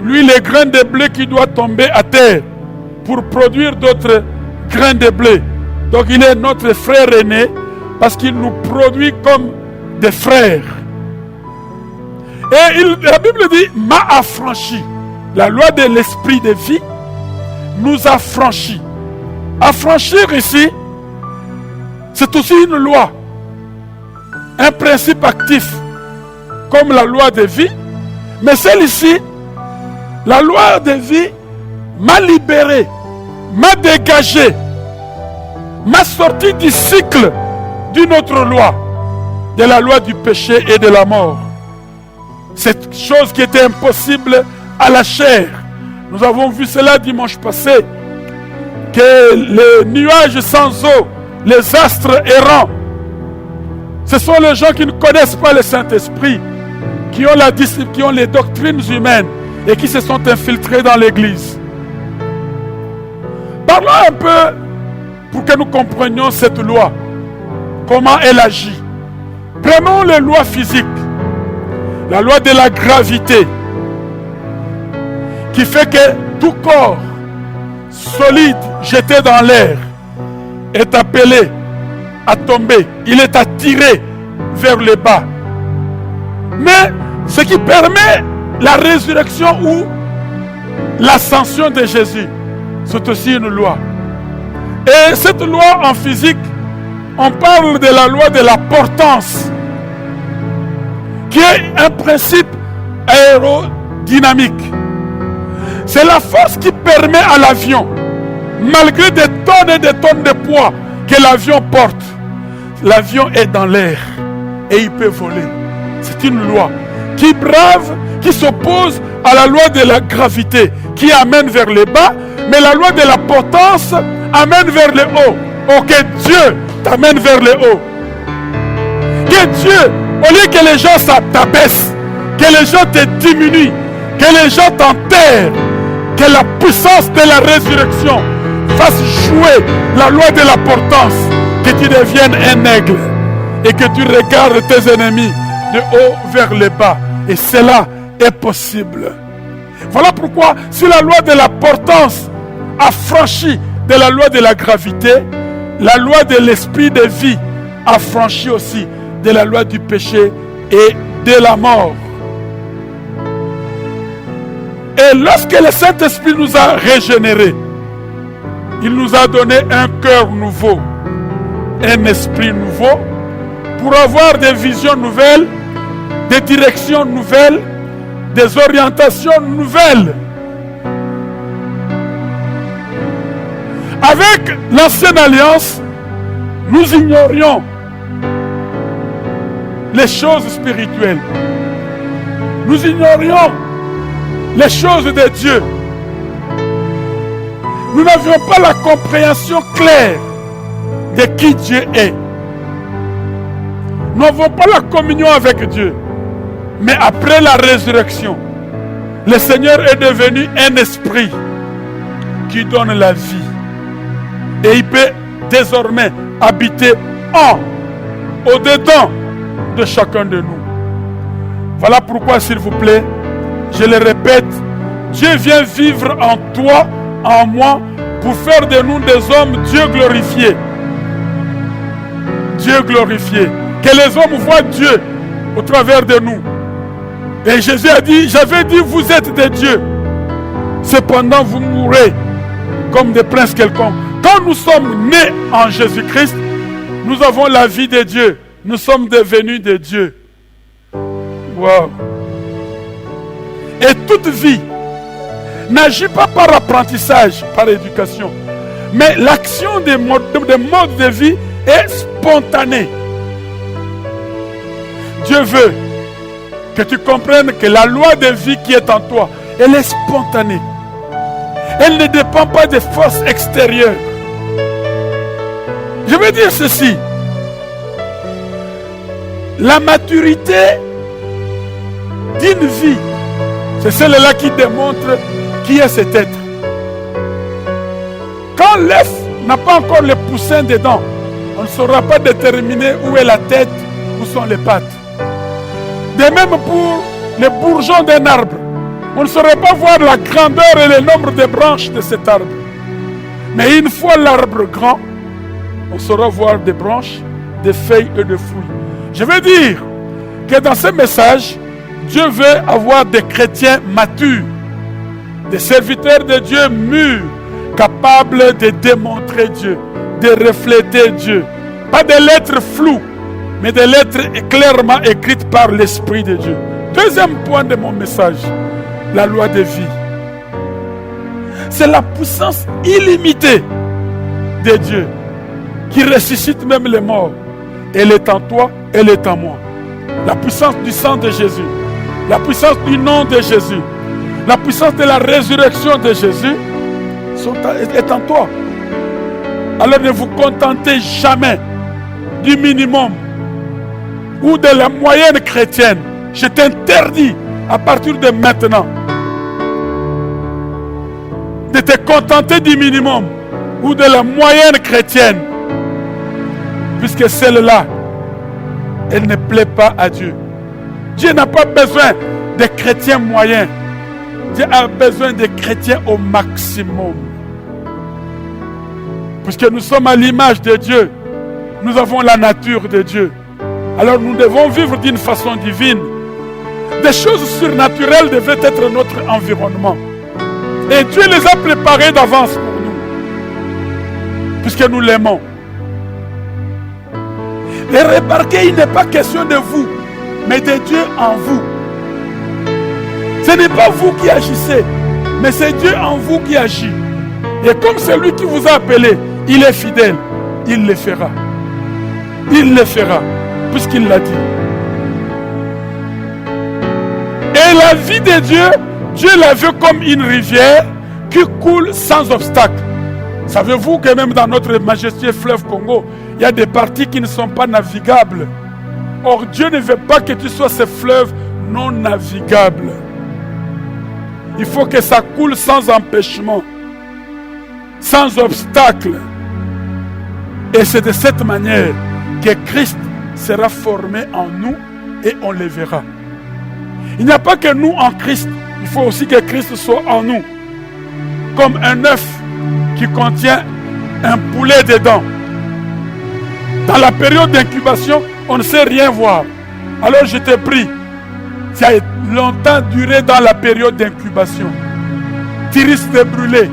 Speaker 2: Lui, les grains de blé qui doit tomber à terre pour produire d'autres grains de blé. Donc il est notre frère aîné parce qu'il nous produit comme des frères. Et la Bible dit, m'a affranchi. La loi de l'esprit de vie nous affranchit. Affranchir ici, c'est aussi une loi. Un principe actif, comme la loi de vie. Mais celle-ci, la loi de vie m'a libéré, m'a dégagé, m'a sorti du cycle d'une autre loi, de la loi du péché et de la mort. Cette chose qui était impossible à la chair. Nous avons vu cela dimanche passé, que les nuages sans eau, les astres errants, ce sont les gens qui ne connaissent pas le Saint-Esprit, qui ont les doctrines humaines et qui se sont infiltrés dans l'Église. Parlons un peu pour que nous comprenions cette loi, comment elle agit. Prenons les lois physiques, la loi de la gravité, qui fait que tout corps solide jeté dans l'air est appelé à tomber. Il est attiré vers le bas. Mais ce qui permet la résurrection ou l'ascension de Jésus, c'est aussi une loi. Et cette loi en physique, on parle de la loi de la portance, qui est un principe aérodynamique. C'est la force qui permet à l'avion, malgré des tonnes et des tonnes de poids que l'avion porte, l'avion est dans l'air et il peut voler. C'est une loi qui brave, qui s'oppose à la loi de la gravité, qui amène vers le bas, mais la loi de la portance amène vers le haut. Oh, que Dieu t'amène vers le haut. Que Dieu, au lieu que les gens t'abaissent, que les gens te diminuent, que les gens t'enterrent, que la puissance de la résurrection fasse jouer la loi de la portance, que tu deviennes un aigle et que tu regardes tes ennemis de haut vers le bas. Et cela est possible. Voilà pourquoi si la loi de la portance a franchi de la loi de la gravité, la loi de l'esprit de vie a franchi aussi de la loi du péché et de la mort. Et lorsque le Saint-Esprit nous a régénérés, il nous a donné un cœur nouveau, un esprit nouveau, pour avoir des visions nouvelles, des directions nouvelles, des orientations nouvelles. Avec l'ancienne alliance, nous ignorions les choses spirituelles. Nous ignorions les choses de Dieu. Nous n'avions pas la compréhension claire de qui Dieu est. Nous n'avons pas la communion avec Dieu. Mais après la résurrection, Le Seigneur est devenu un esprit qui donne la vie. Et il peut désormais habiter au-dedans de chacun de nous. Voilà pourquoi, s'il vous plaît, je le répète, Dieu vient vivre en toi, en moi, pour faire de nous des hommes Dieu glorifiés. Dieu glorifié. Que les hommes voient Dieu au travers de nous. Et Jésus a dit, j'avais dit, vous êtes des dieux. Cependant, vous mourrez comme des princes quelconques. Quand nous sommes nés en Jésus-Christ, nous avons la vie de Dieu. Nous sommes devenus des dieux. Wow. Et toute vie n'agit pas par apprentissage, par éducation. Mais l'action des modes de vie est spontanée. Dieu veut que tu comprennes que la loi de vie qui est en toi, elle est spontanée. Elle ne dépend pas des forces extérieures. Je veux dire ceci. La maturité d'une vie, c'est celle-là qui démontre qui est cet être. Quand l'œuf n'a pas encore le poussin dedans, on ne saura pas déterminer où est la tête, où sont les pattes. De même pour les bourgeons d'un arbre, on ne saurait pas voir la grandeur et le nombre de branches de cet arbre. Mais une fois l'arbre grand, on saura voir des branches, des feuilles et des fruits. Je veux dire que dans ce message, Dieu veut avoir des chrétiens matures, des serviteurs de Dieu mûrs, capables de démontrer Dieu, de refléter Dieu. Pas des lettres floues, mais des lettres clairement écrites par l'Esprit de Dieu. Deuxième point de mon message, la loi de vie. C'est la puissance illimitée de Dieu qui ressuscite même les morts. Elle est en toi, elle est en moi. La puissance du sang de Jésus, la puissance du nom de Jésus, la puissance de la résurrection de Jésus est en toi. Alors ne vous contentez jamais du minimum ou de la moyenne chrétienne. Je t'interdis à partir de maintenant de te contenter du minimum ou de la moyenne chrétienne, puisque celle-là, elle ne plaît pas à Dieu. Dieu n'a pas besoin de chrétiens moyens. Dieu a besoin de chrétiens au maximum. Puisque nous sommes à l'image de Dieu, nous avons la nature de Dieu. Alors nous devons vivre d'une façon divine. Des choses surnaturelles devaient être notre environnement. Et Dieu les a préparées d'avance pour nous, puisque nous l'aimons. Et remarquez, il n'est pas question de vous, mais de Dieu en vous. Ce n'est pas vous qui agissez, mais c'est Dieu en vous qui agit. Et comme c'est lui qui vous a appelé, il est fidèle, il le fera. Il le fera, puisqu'il l'a dit. Et la vie de Dieu, Dieu la veut comme une rivière qui coule sans obstacle. Savez-vous que même dans notre majestueux fleuve Congo, il y a des parties qui ne sont pas navigables. Or, Dieu ne veut pas que tu sois ce fleuve non navigable. Il faut que ça coule sans empêchement, sans obstacle. Et c'est de cette manière que Christ sera formé en nous et on le verra. Il n'y a pas que nous en Christ, il faut aussi que Christ soit en nous. Comme un œuf qui contient un poulet dedans. Dans la période d'incubation, on ne sait rien voir. Alors je te prie, ça a longtemps duré dans la période d'incubation. Tu risques de brûler.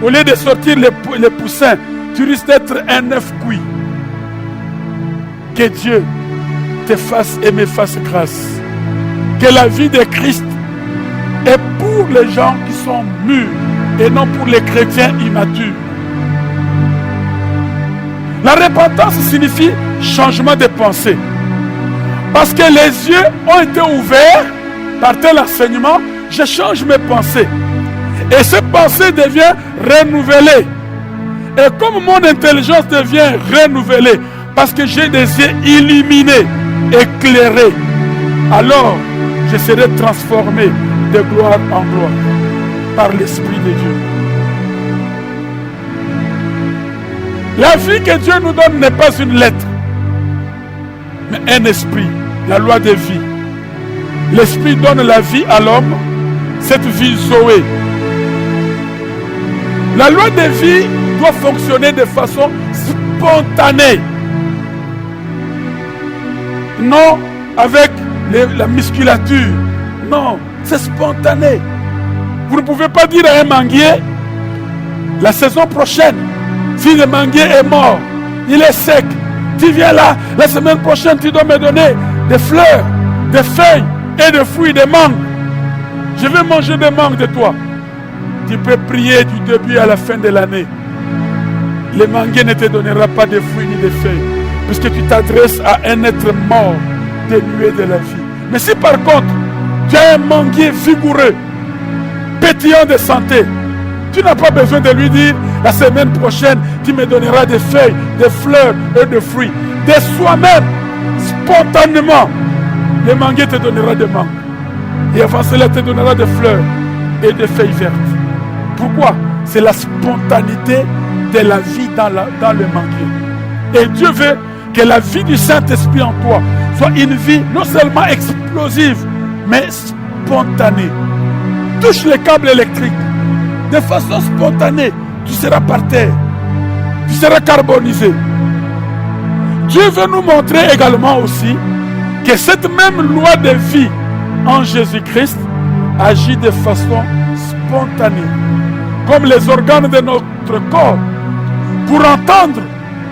Speaker 2: Au lieu de sortir les poussins, tu risques d'être un œuf cuit. Que Dieu te fasse et me fasse grâce. Que la vie de Christ est pour les gens qui sont mûrs et non pour les chrétiens immatures. La repentance signifie changement de pensée. Parce que les yeux ont été ouverts par tel enseignement, je change mes pensées. Et ces pensées deviennent renouvelées. Et comme mon intelligence devient renouvelée, parce que j'ai des yeux illuminés, éclairés, alors je serai transformé de gloire en gloire par l'Esprit de Dieu. La vie que Dieu nous donne n'est pas une lettre, mais un esprit, la loi de vie. L'Esprit donne la vie à l'homme, cette vie Zoé. La loi de vie doit fonctionner de façon spontanée. Non avec la musculature. Non, c'est spontané. Vous ne pouvez pas dire à un manguier, la saison prochaine, si le manguier est mort, il est sec, tu viens là, la semaine prochaine, tu dois me donner des fleurs, des feuilles et des fruits, des mangues. Je vais manger des mangues de toi. Tu peux prier du début à la fin de l'année. Le manguier ne te donnera pas de fruits ni de feuilles, puisque tu t'adresses à un être mort, dénué de la vie. Mais si par contre, tu as un manguier vigoureux, pétillant de santé, tu n'as pas besoin de lui dire, la semaine prochaine, tu me donneras des feuilles, des fleurs et des fruits. De soi-même, spontanément, le manguier te donnera des mangues. Et avant cela, te donnera des fleurs et des feuilles vertes. Pourquoi? C'est la spontanéité de la vie dans le manguier. Et Dieu veut que la vie du Saint-Esprit en toi soit une vie non seulement explosive, mais spontanée. Touche les câbles électriques. De façon spontanée, tu seras par terre. Tu seras carbonisé. Dieu veut nous montrer également aussi que cette même loi de vie en Jésus-Christ agit de façon spontanée. Comme les organes de notre corps. Pour entendre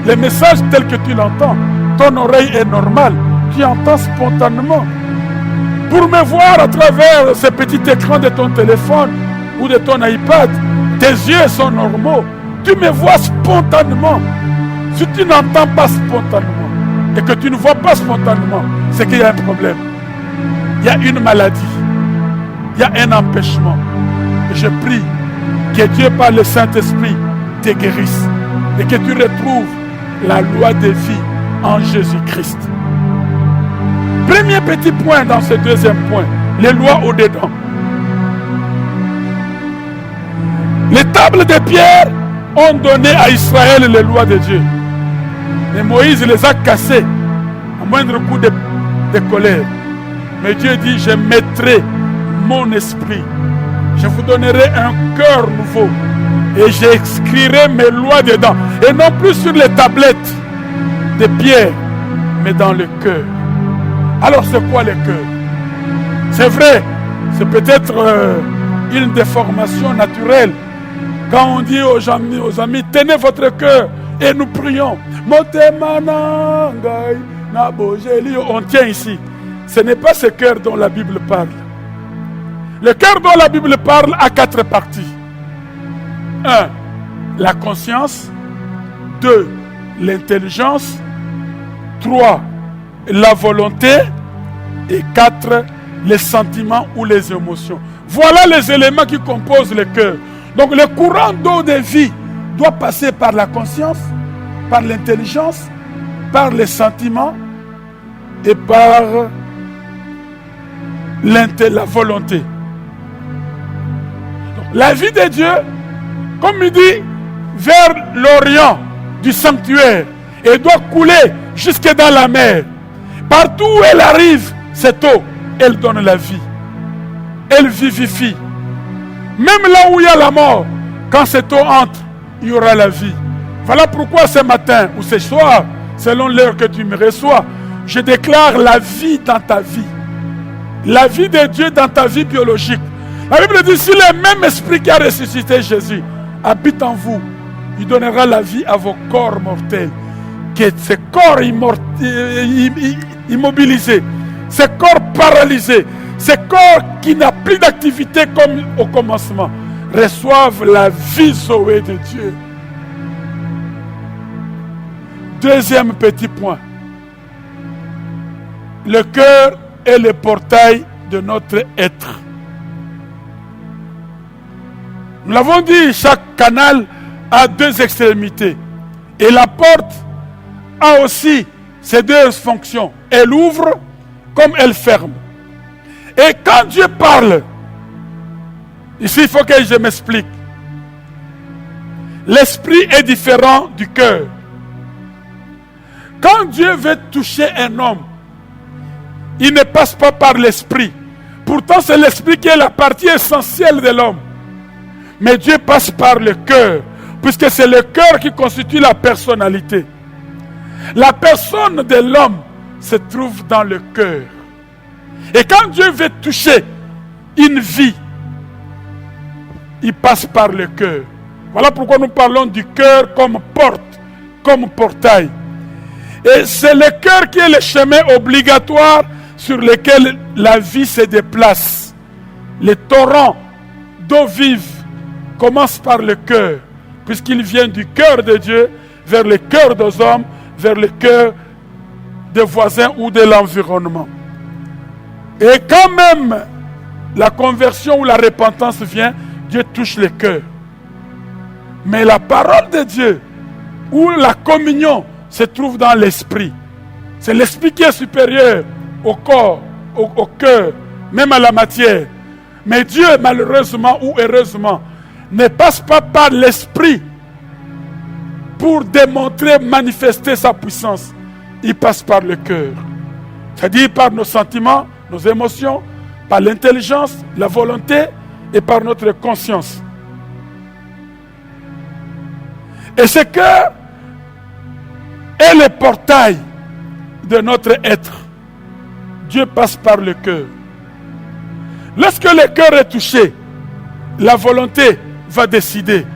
Speaker 2: les messages tels que tu l'entends, ton oreille est normale. Tu entends spontanément. Pour me voir à travers ce petit écran de ton téléphone ou de ton iPad, tes yeux sont normaux. Tu me vois spontanément. Si tu n'entends pas spontanément et que tu ne vois pas spontanément, c'est qu'il y a un problème. Il y a une maladie. Il y a un empêchement. Et je prie que Dieu par le Saint-Esprit te guérisse et que tu retrouves la loi de vie en Jésus-Christ. Premier petit point dans ce deuxième point, les lois au-dedans. Les tables de pierre ont donné à Israël les lois de Dieu. Mais Moïse les a cassées à moindre coup de colère. Mais Dieu dit, je mettrai mon esprit. Je vous donnerai un cœur nouveau. Et j'écrirai mes lois dedans. Et non plus sur les tablettes de pierre, mais dans le cœur. Alors c'est quoi le cœur? C'est vrai, c'est peut-être une déformation naturelle. Quand on dit aux amis, tenez votre cœur et nous prions. On tient ici. Ce n'est pas ce cœur dont la Bible parle. Le cœur dont la Bible parle a 4 parties. 1. La conscience. 2. L'intelligence. 3. La volonté. Et 4. Les sentiments ou les émotions. Voilà les éléments qui composent le cœur. Donc le courant d'eau de vie doit passer par la conscience, par l'intelligence, par les sentiments et par la volonté. Donc, la vie de Dieu, comme il dit, vers l'orient du sanctuaire et doit couler jusque dans la mer. Partout où elle arrive, cette eau, elle donne la vie. Elle vivifie. Même là où il y a la mort, quand cette eau entre, il y aura la vie. Voilà pourquoi ce matin ou ce soir, selon l'heure que tu me reçois, je déclare la vie dans ta vie. La vie de Dieu dans ta vie biologique. La Bible dit, si le même esprit qui a ressuscité Jésus habite en vous, il donnera la vie à vos corps mortels. Que ces corps immobilisés, ces corps paralysés, ces corps qui n'ont plus d'activité comme au commencement, reçoivent la vie sauvée de Dieu. Deuxième petit point. Le cœur est le portail de notre être. Nous l'avons dit, chaque canal a 2 extrémités. Et la porte a aussi ses 2 fonctions. Elle ouvre comme elle ferme. Et quand Dieu parle, Ici, il faut que je m'explique. L'esprit est différent du cœur. Quand Dieu veut toucher un homme, il ne passe pas par l'esprit. Pourtant, c'est l'esprit qui est la partie essentielle de l'homme. Mais Dieu passe par le cœur, puisque c'est le cœur qui constitue la personnalité. La personne de l'homme se trouve dans le cœur. Et quand Dieu veut toucher une vie, il passe par le cœur. Voilà pourquoi nous parlons du cœur comme porte, comme portail. Et c'est le cœur qui est le chemin obligatoire sur lequel la vie se déplace. Les torrents d'eau vive commencent par le cœur, puisqu'il vient du cœur de Dieu vers le cœur des hommes, vers le cœur des voisins ou de l'environnement. Et quand même la conversion ou la repentance vient, Dieu touche le cœur. Mais la parole de Dieu ou la communion se trouve dans l'esprit. C'est l'esprit qui est supérieur au corps, au cœur, même à la matière. Mais Dieu, malheureusement ou heureusement, ne passe pas par l'esprit pour démontrer, manifester sa puissance. Il passe par le cœur. C'est-à-dire par nos sentiments, nos émotions, par l'intelligence, la volonté et par notre conscience. Et ce cœur est le portail de notre être. Dieu passe par le cœur. Lorsque le cœur est touché, la volonté va décider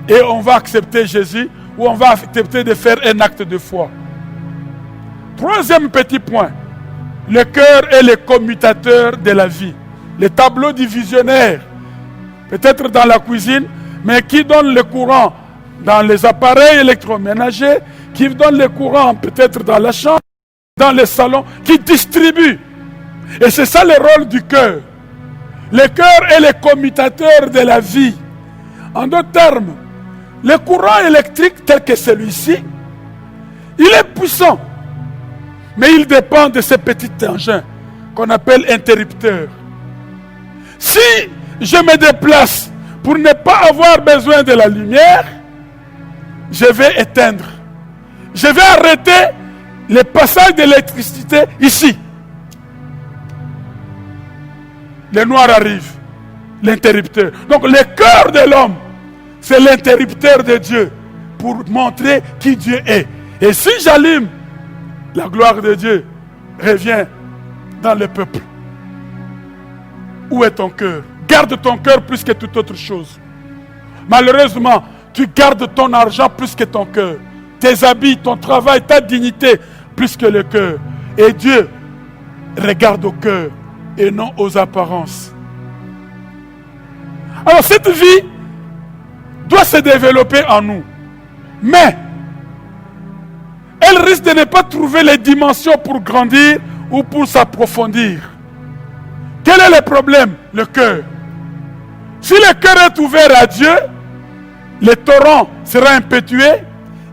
Speaker 2: et on va accepter Jésus ou on va accepter de faire un acte de foi. Troisième petit point, le cœur est le commutateur de la vie. Le tableau divisionnaire, peut-être dans la cuisine, mais qui donne le courant dans les appareils électroménagers, qui donne le courant peut-être dans la chambre, dans les salons, qui distribue. Et c'est ça le rôle du cœur. Le cœur est le commutateur de la vie. En d'autres termes, le courant électrique tel que celui-ci, il est puissant. Mais il dépend de ces petits engins qu'on appelle interrupteurs. Si je me déplace pour ne pas avoir besoin de la lumière, je vais éteindre. Je vais arrêter le passage de l'électricité ici. Le noir arrive, l'interrupteur. Donc le cœur de l'homme, c'est l'interrupteur de Dieu pour montrer qui Dieu est. Et si j'allume, la gloire de Dieu revient dans le peuple. Où est ton cœur? Garde ton cœur plus que toute autre chose. Malheureusement, tu gardes ton argent plus que ton cœur. Tes habits, ton travail, ta dignité plus que le cœur. Et Dieu regarde au cœur et non aux apparences. Alors cette vie doit se développer en nous. Mais elle risque de ne pas trouver les dimensions pour grandir ou pour s'approfondir. Quel est le problème? Le cœur. Si le cœur est ouvert à Dieu, le torrent sera impétué,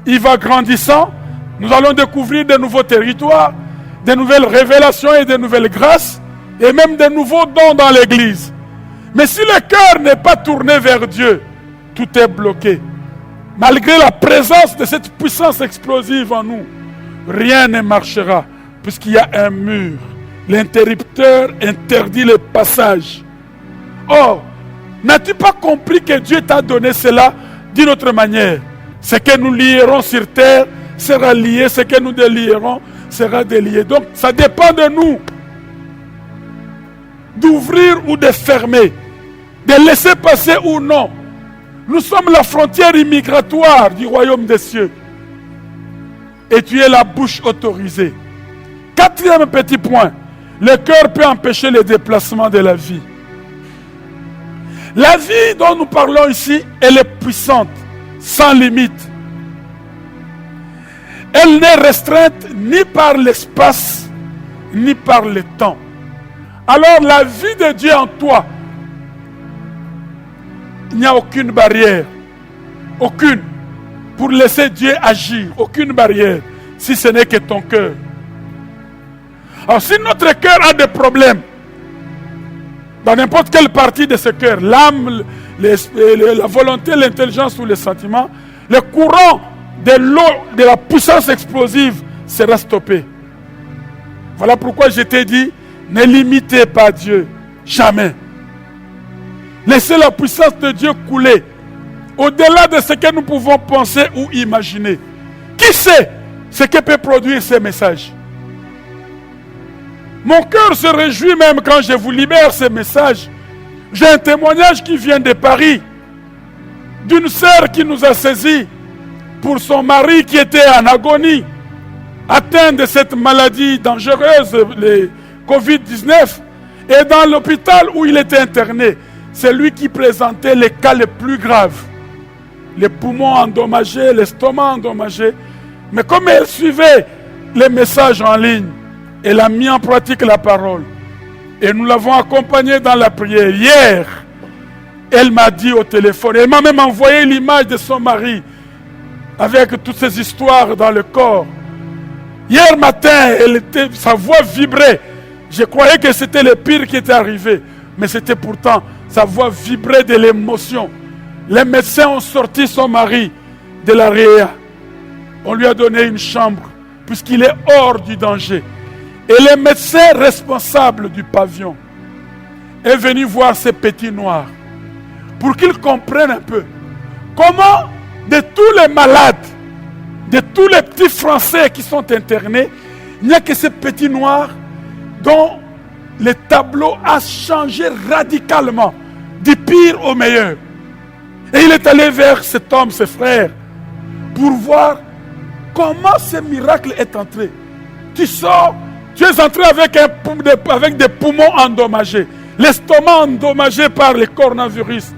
Speaker 2: il va grandissant, nous allons découvrir de nouveaux territoires, de nouvelles révélations et de nouvelles grâces, et même de nouveaux dons dans l'église. Mais si le cœur n'est pas tourné vers Dieu, tout est bloqué. Malgré la présence de cette puissance explosive en nous, rien ne marchera, puisqu'il y a un mur. L'interrupteur interdit le passage. Or, n'as-tu pas compris que Dieu t'a donné cela d'une autre manière? Ce que nous lierons sur terre sera lié, ce que nous délierons sera délié. Donc, ça dépend de nous d'ouvrir ou de fermer, de laisser passer ou non. Nous sommes la frontière immigratoire du royaume des cieux. Et tu es la bouche autorisée. Quatrième petit point, le cœur peut empêcher le déplacement de la vie. La vie dont nous parlons ici, elle est puissante, sans limite. Elle n'est restreinte ni par l'espace, ni par le temps. Alors la vie de Dieu en toi, il n'y a aucune barrière, aucune, pour laisser Dieu agir, aucune barrière, si ce n'est que ton cœur. Alors si notre cœur a des problèmes, dans n'importe quelle partie de ce cœur, l'âme, la volonté, l'intelligence ou les sentiments, le courant de l'eau, de la puissance explosive sera stoppé. Voilà pourquoi je t'ai dit, ne limitez pas Dieu, jamais. Laissez la puissance de Dieu couler au-delà de ce que nous pouvons penser ou imaginer. Qui sait ce que peut produire ces messages? Mon cœur se réjouit même quand je vous libère ces messages. J'ai un témoignage qui vient de Paris, d'une sœur qui nous a saisis pour son mari qui était en agonie, atteint de cette maladie dangereuse, le Covid-19, et dans l'hôpital où il était interné, c'est lui qui présentait les cas les plus graves. Les poumons endommagés, l'estomac endommagé. Mais comme elle suivait les messages en ligne, elle a mis en pratique la parole. Et nous l'avons accompagnée dans la prière. Hier, elle m'a dit au téléphone, elle m'a même envoyé l'image de son mari avec toutes ces histoires dans le corps. Hier matin, sa voix vibrait. Je croyais que c'était le pire qui était arrivé. Mais c'était pourtant, sa voix vibrait de l'émotion. Les médecins ont sorti son mari de la réa. On lui a donné une chambre, puisqu'il est hors du danger. Et le médecin responsable du pavillon est venu voir ces petits noirs pour qu'ils comprennent un peu comment de tous les malades, de tous les petits Français qui sont internés, il n'y a que ces petits noirs dont le tableau a changé radicalement, du pire au meilleur. Et il est allé vers cet homme, ses frères, pour voir comment ce miracle est entré. Tu sors, tu es entré avec des poumons endommagés, l'estomac endommagé par le coronavirus.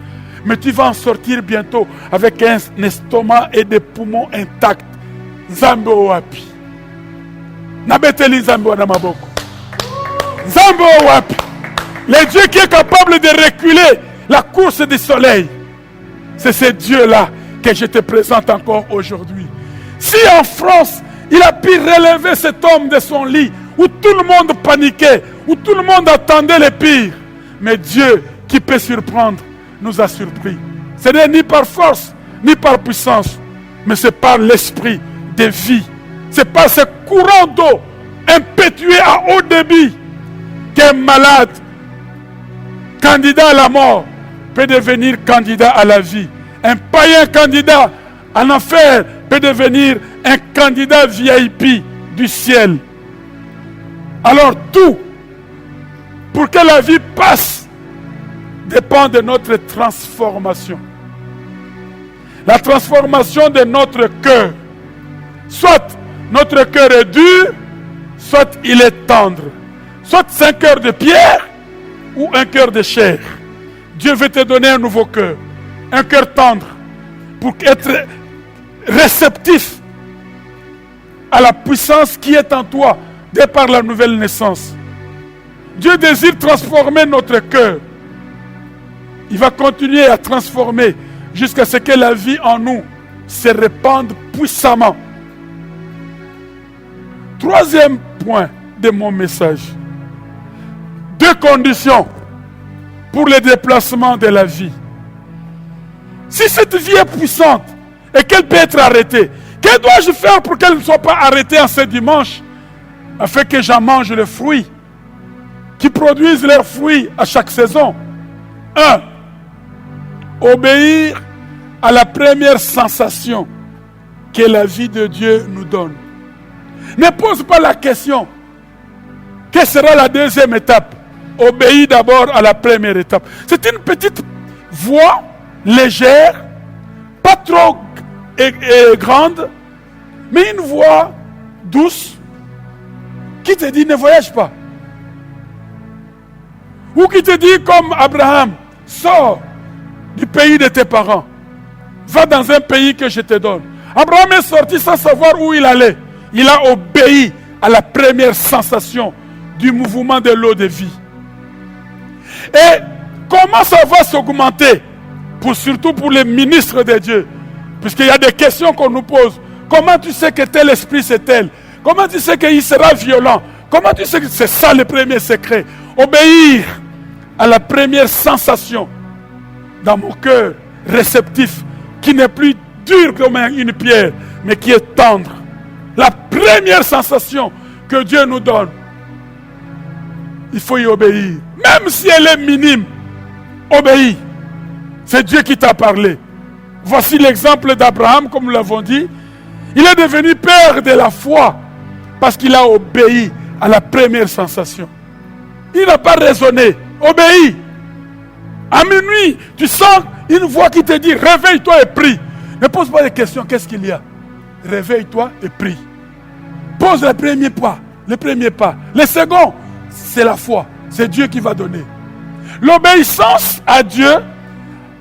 Speaker 2: Mais tu vas en sortir bientôt avec un estomac et des poumons intacts. Zambo wapi. Nabeteli Zambo namaboko. Zambo wapi. Le Dieu qui est capable de reculer la course du soleil. C'est ce Dieu-là que je te présente encore aujourd'hui. Si en France, il a pu relever cet homme de son lit, où tout le monde paniquait, où tout le monde attendait le pire, mais Dieu qui peut surprendre, nous a surpris. Ce n'est ni par force, ni par puissance, mais c'est par l'esprit de vie. C'est par ce courant d'eau impétueux à haut débit qu'un malade, candidat à la mort, peut devenir candidat à la vie. Un païen candidat en enfer peut devenir un candidat VIP du ciel. Alors tout, pour que la vie passe, dépend de notre transformation. La transformation de notre cœur. Soit notre cœur est dur, soit il est tendre. Soit c'est un cœur de pierre ou un cœur de chair. Dieu veut te donner un nouveau cœur, un cœur tendre, pour être réceptif à la puissance qui est en toi, dès par la nouvelle naissance. Dieu désire transformer notre cœur. Il va continuer à transformer jusqu'à ce que la vie en nous se répande puissamment. Troisième point de mon message. 2 conditions pour le déplacement de la vie. Si cette vie est puissante et qu'elle peut être arrêtée, que dois-je faire pour qu'elle ne soit pas arrêtée en ce dimanche, afin que j'en mange les fruits qui produisent leurs fruits à chaque saison? 1. Obéir à la première sensation que la vie de Dieu nous donne. Ne pose pas la question, quelle sera la deuxième étape? Obéis d'abord à la première étape. C'est une petite voix légère, pas trop grande, mais une voix douce qui te dit ne voyage pas. Ou qui te dit comme Abraham, sors du pays de tes parents, va dans un pays que je te donne. Abraham est sorti sans savoir où il allait. Il a obéi à la première sensation du mouvement de l'eau de vie. Et comment ça va s'augmenter, surtout pour les ministres de Dieu, puisqu'il y a des questions qu'on nous pose. Comment tu sais que tel esprit c'est tel? Comment tu sais qu'il sera violent? Comment tu sais que c'est ça le premier secret? Obéir à la première sensation dans mon cœur réceptif, qui n'est plus dur comme une pierre, mais qui est tendre. La première sensation que Dieu nous donne, il faut y obéir. Même si elle est minime, obéis. C'est Dieu qui t'a parlé. Voici l'exemple d'Abraham, comme nous l'avons dit. Il est devenu père de la foi parce qu'il a obéi à la première sensation. Il n'a pas raisonné. Obéis. À minuit, tu sens une voix qui te dit réveille-toi et prie. Ne pose pas de questions. Qu'est-ce qu'il y a? Réveille-toi et prie. Pose le premier pas. Le premier pas. Le second, c'est la foi. C'est Dieu qui va donner. L'obéissance à Dieu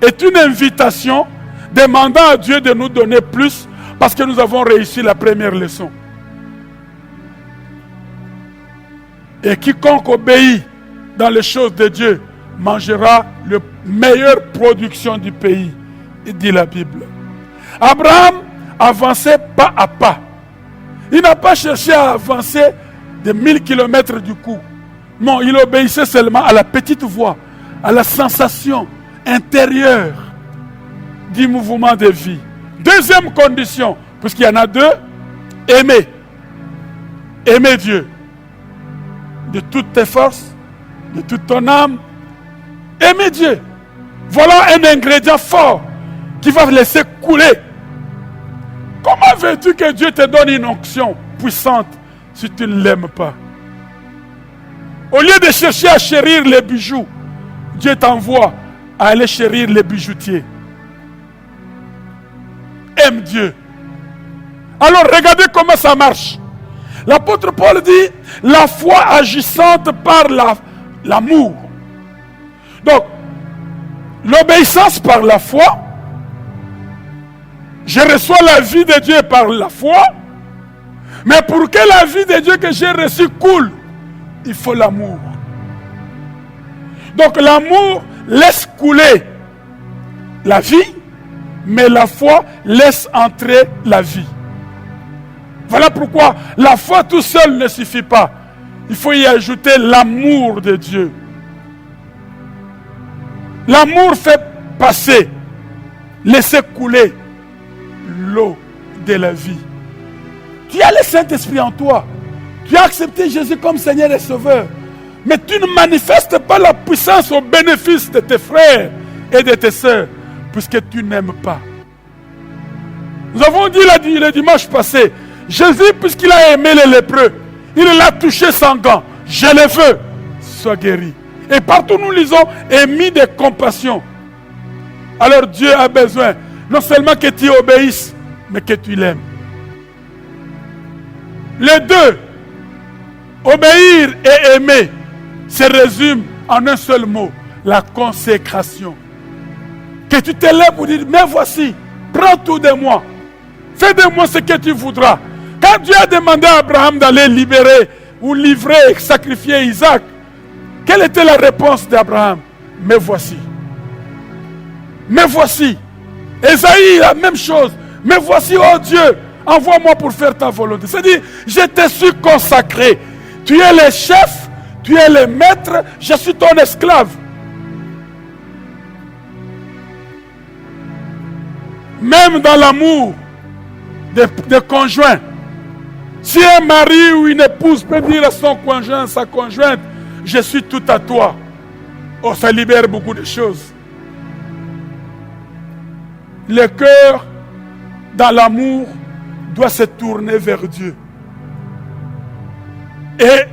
Speaker 2: est une invitation demandant à Dieu de nous donner plus parce que nous avons réussi la première leçon. Et quiconque obéit dans les choses de Dieu mangera la meilleure production du pays, dit la Bible. Abraham avançait pas à pas. Il n'a pas cherché à avancer de 1000 km du coup. Non, il obéissait seulement à la petite voix, à la sensation intérieure du mouvement de vie. Deuxième condition, puisqu'il y en a deux, aimer. Aimer Dieu. De toutes tes forces, de toute ton âme. Aimer Dieu. Voilà un ingrédient fort qui va laisser couler. Comment veux-tu que Dieu te donne une onction puissante si tu ne l'aimes pas? Au lieu de chercher à chérir les bijoux, Dieu t'envoie à aller chérir les bijoutiers. Aime Dieu. Alors regardez comment ça marche. L'apôtre Paul dit la foi agissante par l'amour. Donc, l'obéissance par la foi. Je reçois la vie de Dieu par la foi. Mais pour que la vie de Dieu que j'ai reçue coule, il faut l'amour. Donc l'amour laisse couler la vie, mais la foi laisse entrer la vie. Voilà pourquoi la foi tout seul ne suffit pas. Il faut y ajouter l'amour de Dieu. L'amour fait passer, laisser couler l'eau de la vie. Tu as le Saint-Esprit en toi. Tu as accepté Jésus comme Seigneur et Sauveur. Mais tu ne manifestes pas la puissance au bénéfice de tes frères et de tes sœurs, puisque tu n'aimes pas. Nous avons dit le dimanche passé, Jésus, puisqu'il a aimé les lépreux, il l'a touché sans gants. Je le veux, sois guéri. Et partout nous lisons, émis de compassion. Alors Dieu a besoin, non seulement que tu obéisses, mais que tu l'aimes. Les deux, obéir et aimer, se résument en un seul mot, la consécration. Que tu te lèves pour dire, mais voici, prends tout de moi. Fais de moi ce que tu voudras. Quand Dieu a demandé à Abraham d'aller libérer ou livrer et sacrifier Isaac, quelle était la réponse d'Abraham? Me voici. Me voici. Ésaïe, la même chose. Me voici, oh Dieu, envoie-moi pour faire ta volonté. C'est-à-dire, je te suis consacré. Tu es le chef, tu es le maître, je suis ton esclave. Même dans l'amour des conjoints, si un mari ou une épouse peut dire à son conjoint, sa conjointe, je suis tout à toi, oh, ça libère beaucoup de choses. Le cœur, dans l'amour, doit se tourner vers Dieu. Et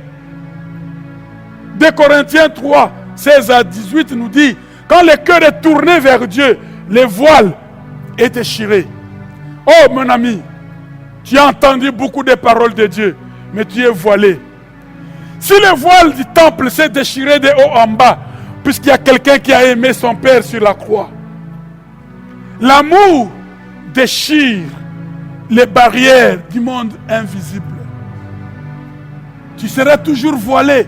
Speaker 2: 2 Corinthiens 3, 16 à 18 nous dit, quand le cœur est tourné vers Dieu, le voile est déchiré. Oh mon ami, tu as entendu beaucoup de paroles de Dieu, mais tu es voilé. Si le voile du temple s'est déchiré de haut en bas, puisqu'il y a quelqu'un qui a aimé son Père sur la croix, l'amour déchire les barrières du monde invisible. Tu seras toujours voilé.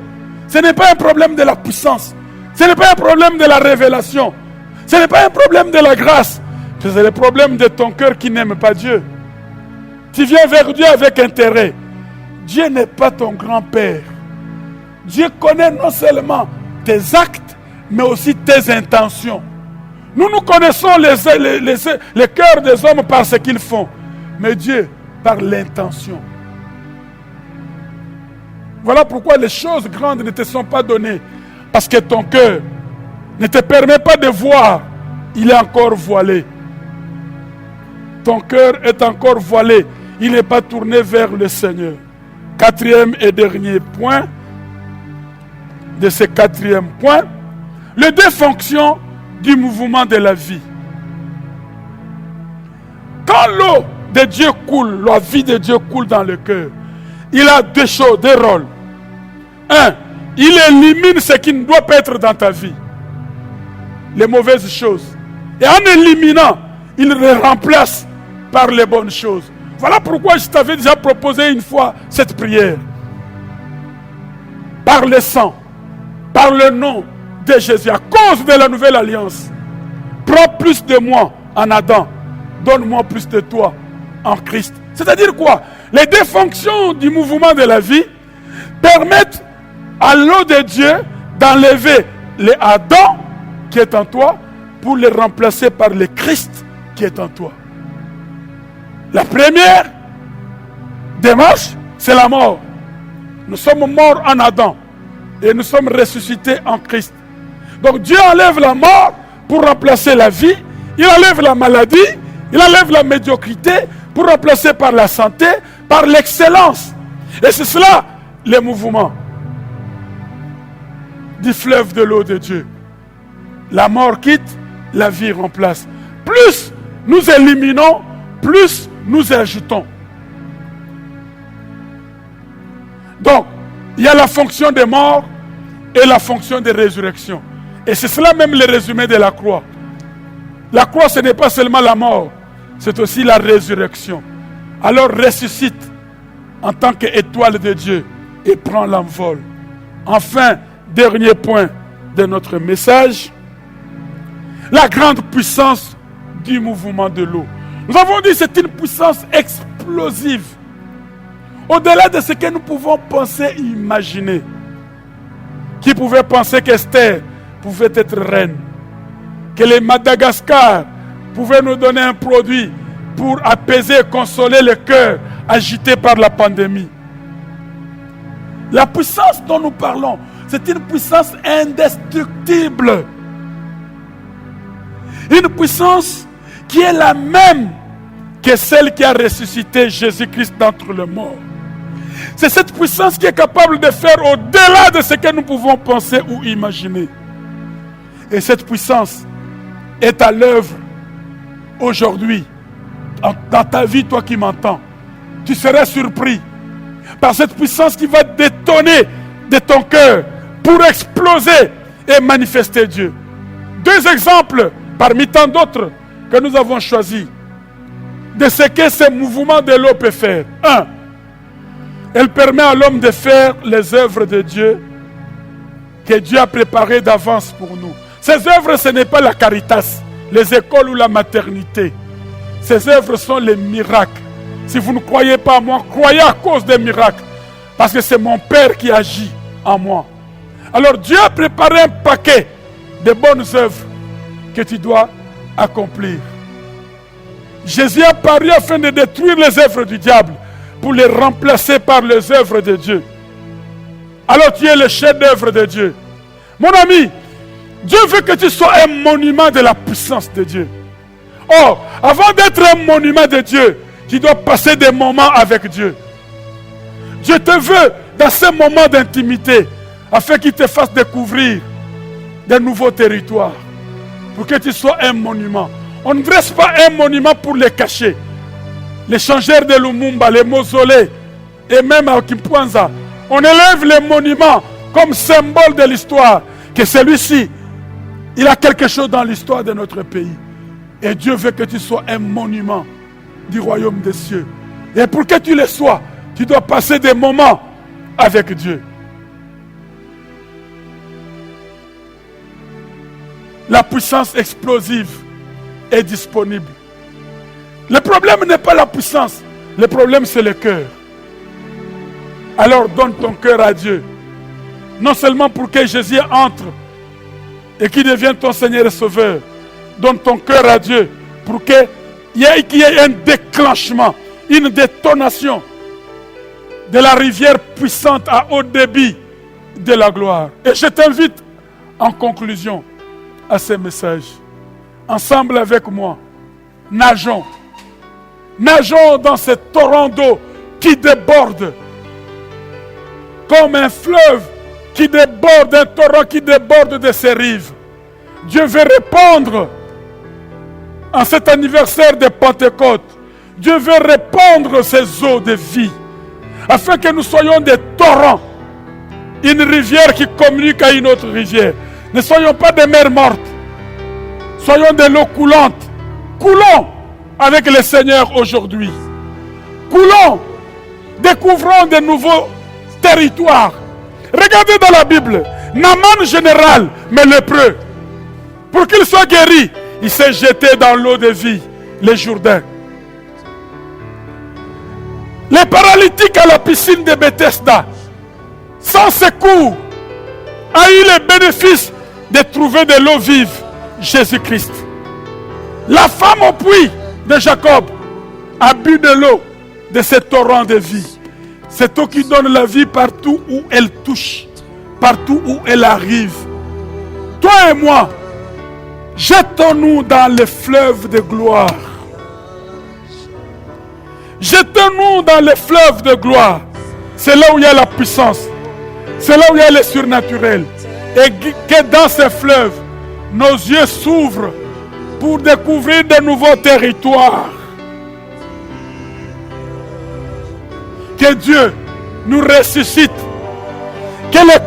Speaker 2: Ce n'est pas un problème de la puissance. Ce n'est pas un problème de la révélation. Ce n'est pas un problème de la grâce. C'est le problème de ton cœur qui n'aime pas Dieu. Tu viens vers Dieu avec intérêt. Dieu n'est pas ton grand-père. Dieu connaît non seulement tes actes, mais aussi tes intentions. Nous connaissons les cœurs des hommes par ce qu'ils font, mais Dieu par l'intention. Voilà pourquoi les choses grandes ne te sont pas données, parce que ton cœur ne te permet pas de voir, il est encore voilé. Ton cœur est encore voilé, il n'est pas tourné vers le Seigneur. Quatrième et dernier point de ce quatrième point, les deux fonctions du mouvement de la vie. Quand l'eau de Dieu coule, la vie de Dieu coule dans le cœur, il a deux choses, deux rôles. Un, il élimine ce qui ne doit pas être dans ta vie, les mauvaises choses. Et en éliminant, il les remplace par les bonnes choses. Voilà pourquoi je t'avais déjà proposé une fois cette prière. Par le sang, par le nom de Jésus, à cause de la nouvelle alliance, prends plus de moi en Adam, donne-moi plus de toi en Christ. C'est-à-dire quoi? Les deux fonctions du mouvement de la vie permettent à l'eau de Dieu d'enlever les Adam qui est en toi pour les remplacer par le Christ qui est en toi. La première démarche, c'est la mort. Nous sommes morts en Adam et nous sommes ressuscités en Christ. Donc Dieu enlève la mort pour remplacer la vie, il enlève la maladie, il enlève la médiocrité pour remplacer par la santé, par l'excellence. Et c'est cela, les mouvements du fleuve de l'eau de Dieu. La mort quitte, la vie remplace. Plus nous éliminons, plus nous ajoutons. Donc, il y a la fonction des morts et la fonction de résurrection. Et c'est cela même le résumé de la croix. La croix, ce n'est pas seulement la mort, c'est aussi la résurrection. Alors ressuscite en tant qu'étoile de Dieu et prends l'envol. Enfin, dernier point de notre message, la grande puissance du mouvement de l'eau. Nous avons dit que c'est une puissance explosive, au-delà de ce que nous pouvons penser et imaginer. Qui pouvait penser qu'Esther pouvait être reine, que les Madagascar pouvaient nous donner un produit pour apaiser et consoler le cœur agité par la pandémie. La puissance dont nous parlons, c'est une puissance indestructible. Une puissance qui est la même que celle qui a ressuscité Jésus-Christ d'entre les morts. C'est cette puissance qui est capable de faire au-delà de ce que nous pouvons penser ou imaginer. Et cette puissance est à l'œuvre aujourd'hui. Dans ta vie, toi qui m'entends, tu serais surpris par cette puissance qui va détonner de ton cœur pour exploser et manifester Dieu. Deux exemples parmi tant d'autres que nous avons choisis de ce que ce mouvement de l'eau peut faire. Un, elle permet à l'homme de faire les œuvres de Dieu que Dieu a préparées d'avance pour nous. Ces œuvres, ce n'est pas la caritas, les écoles ou la maternité. Ces œuvres sont les miracles. Si vous ne croyez pas en moi, croyez à cause des miracles. Parce que c'est mon Père qui agit en moi. Alors Dieu a préparé un paquet de bonnes œuvres que tu dois accomplir. Jésus est apparu afin de détruire les œuvres du diable pour les remplacer par les œuvres de Dieu. Alors tu es le chef-d'œuvre de Dieu. Mon ami, Dieu veut que tu sois un monument de la puissance de Dieu. Or, avant d'être un monument de Dieu, tu dois passer des moments avec Dieu. Dieu te veut dans ces moments d'intimité afin qu'il te fasse découvrir de nouveaux territoires pour que tu sois un monument. On ne dresse pas un monument pour les cacher. Les changeurs de Lumumba, les mausolées et même à Kimpwanza, on élève les monuments comme symbole de l'histoire, que celui-ci, il a quelque chose dans l'histoire de notre pays. Et Dieu veut que tu sois un monument du royaume des cieux. Et pour que tu le sois, tu dois passer des moments avec Dieu. La puissance explosive est disponible. Le problème n'est pas la puissance, le problème c'est le cœur. Alors donne ton cœur à Dieu. Non seulement pour que Jésus entre et qui devienne ton Seigneur et Sauveur. Donne ton cœur à Dieu pour qu'il y ait un déclenchement, une détonation de la rivière puissante à haut débit de la gloire. Et je t'invite en conclusion à ce message. Ensemble avec moi, nageons. Nageons dans ce torrent d'eau qui déborde. Comme un fleuve qui déborde, un torrent qui déborde de ses rives. Dieu veut répandre en cet anniversaire de Pentecôte. Dieu veut répandre ses eaux de vie afin que nous soyons des torrents, une rivière qui communique à une autre rivière. Ne soyons pas des mers mortes, soyons de l'eau coulante. Coulons avec le Seigneur aujourd'hui. Coulons, découvrons de nouveaux territoires. Regardez dans la Bible, Naaman général, mais lépreux. Pour qu'il soit guéri, il s'est jeté dans l'eau de vie, le Jourdain. Les paralytiques à la piscine de Bethesda, sans secours, a eu le bénéfice de trouver de l'eau vive, Jésus-Christ. La femme au puits de Jacob a bu de l'eau de ce torrent de vie. Cette eau qui donne la vie partout où elle touche, partout où elle arrive. Toi et moi, jetons-nous dans les fleuves de gloire. Jetons-nous dans les fleuves de gloire. C'est là où il y a la puissance. C'est là où il y a le surnaturel. Et que dans ces fleuves, nos yeux s'ouvrent pour découvrir de nouveaux territoires. Que Dieu nous ressuscite. Que le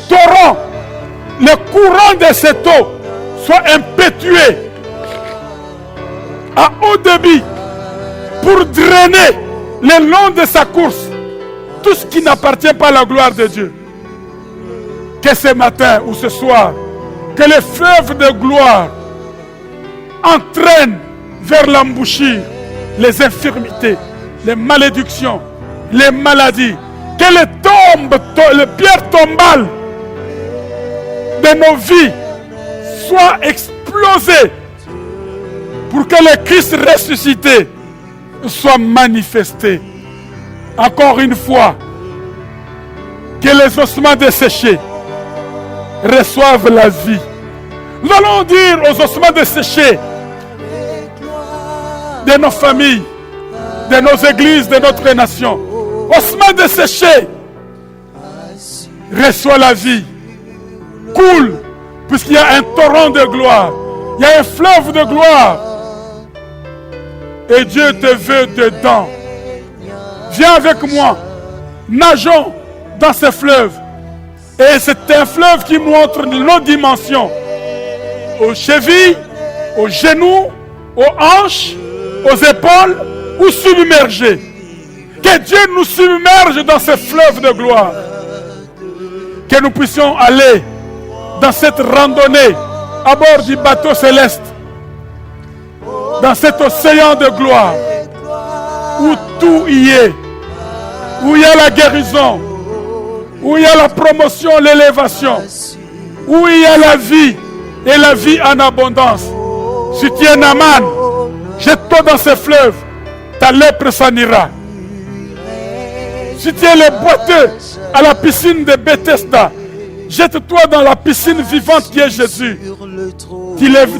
Speaker 2: torrent, le courant de cette eau soit impétué à haut débit pour drainer le long de sa course tout ce qui n'appartient pas à la gloire de Dieu. Que ce matin ou ce soir, que les fleuves de gloire entraînent vers l'embouchure les infirmités, les malédictions, les maladies. Que les pierres tombales de nos vies soient explosées pour que le Christ ressuscité soit manifesté. Encore une fois, que les ossements desséchés reçoivent la vie. Nous allons dire aux ossements desséchés de nos familles, de nos églises, de notre nation, ossements desséchés, reçois la vie. Coule, puisqu'il y a un torrent de gloire, il y a un fleuve de gloire. Et Dieu te veut dedans. Viens avec moi, nageons dans ce fleuve. Et c'est un fleuve qui montre nos dimensions. Aux chevilles, aux genoux, aux hanches, aux épaules ou submergés. Que Dieu nous submerge dans ce fleuve de gloire. Que nous puissions aller dans cette randonnée à bord du bateau céleste. Dans cet océan de gloire où tout y est. Où il y a la guérison. Où il y a la promotion, l'élévation. Où il y a la vie et la vie en abondance. Si tu es Naaman, jette-toi dans ce fleuve, ta lèpre s'en ira. Si tu es le boiteux à la piscine de Bethesda, jette-toi dans la piscine vivante qui est Jésus.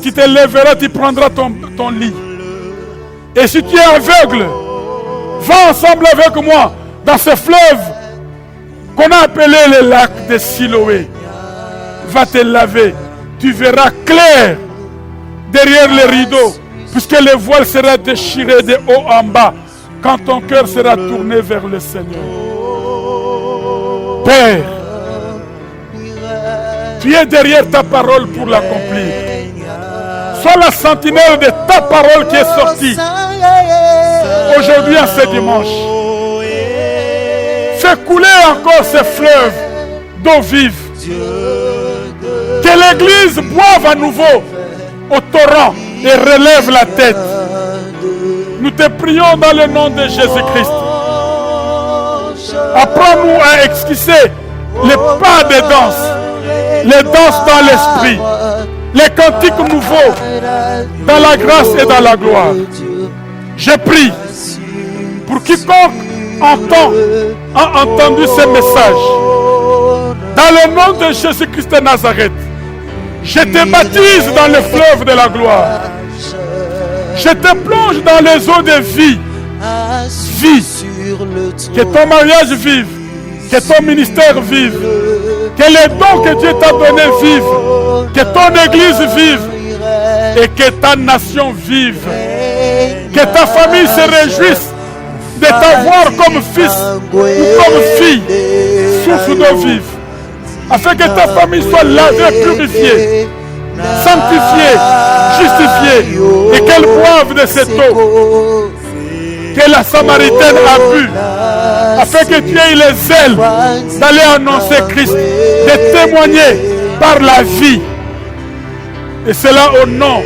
Speaker 2: Tu te lèveras, tu prendras ton lit. Et si tu es aveugle, va ensemble avec moi dans ce fleuve qu'on a appelé le lac de Siloé. Va te laver, tu verras clair derrière les rideaux, puisque le voile sera déchiré de haut en bas, quand ton cœur sera tourné vers le Seigneur. Père, tu es derrière ta parole pour l'accomplir. Sois la sentinelle de ta parole qui est sortie aujourd'hui à ce dimanche. Fais couler encore ces fleuves d'eau vive. Que l'Église boive à nouveau au torrent et relève la tête. Nous te prions dans le nom de Jésus-Christ. Apprends-nous à esquisser les pas de danse les danses dans l'esprit, les cantiques nouveaux dans la grâce et dans la gloire. Je prie pour quiconque a entendu ces messages. Dans le nom de Jésus-Christ de Nazareth, je te baptise dans le fleuve de la gloire. Je te plonge dans les eaux de vie. Vie. Que ton mariage vive. Que ton ministère vive. Que les dons que Dieu t'a donnés vivent. Que ton église vive. Et que ta nation vive. Que ta famille se réjouisse de t'avoir comme fils ou comme fille, source d'eau vive, afin que ta famille soit lavée, purifiée, sanctifiée, justifiée, et qu'elle boive de cette eau que la Samaritaine a bu, afin que tu aies les ailes d'aller annoncer Christ, de témoigner par la vie. Et cela au nom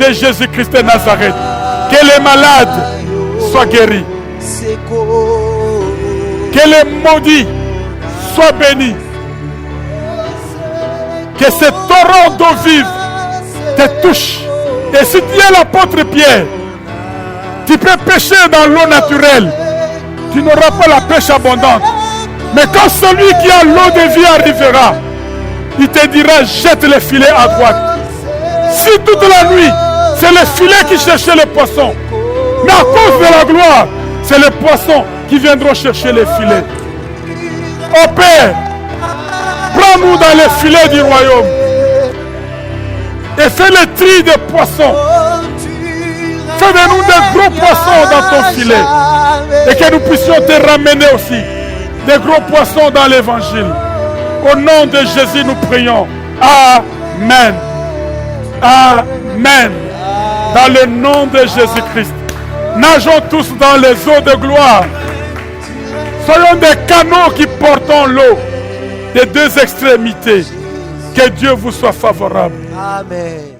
Speaker 2: de Jésus-Christ de Nazareth. Que les malades soient guéris. Que les maudits soient bénis. Que ce torrent d'eau vive te touche. Et si tu es l'apôtre Pierre, tu peux pêcher dans l'eau naturelle. Tu n'auras pas la pêche abondante. Mais quand celui qui a l'eau de vie arrivera, il te dira, jette les filets à droite. Si toute la nuit, c'est les filets qui cherchaient les poissons, mais à cause de la gloire, c'est les poissons qui viendront chercher les filets. Oh Père, prends-nous dans les filets du royaume et fais le tri des poissons. Fais de nous des gros poissons dans ton filet et que nous puissions te ramener aussi des gros poissons dans l'évangile. Au nom de Jésus, nous prions. Amen. Amen. Dans le nom de Jésus-Christ. Nageons tous dans les eaux de gloire. Soyons des canaux qui portons l'eau des deux extrémités. Que Dieu vous soit favorable.
Speaker 1: Amen.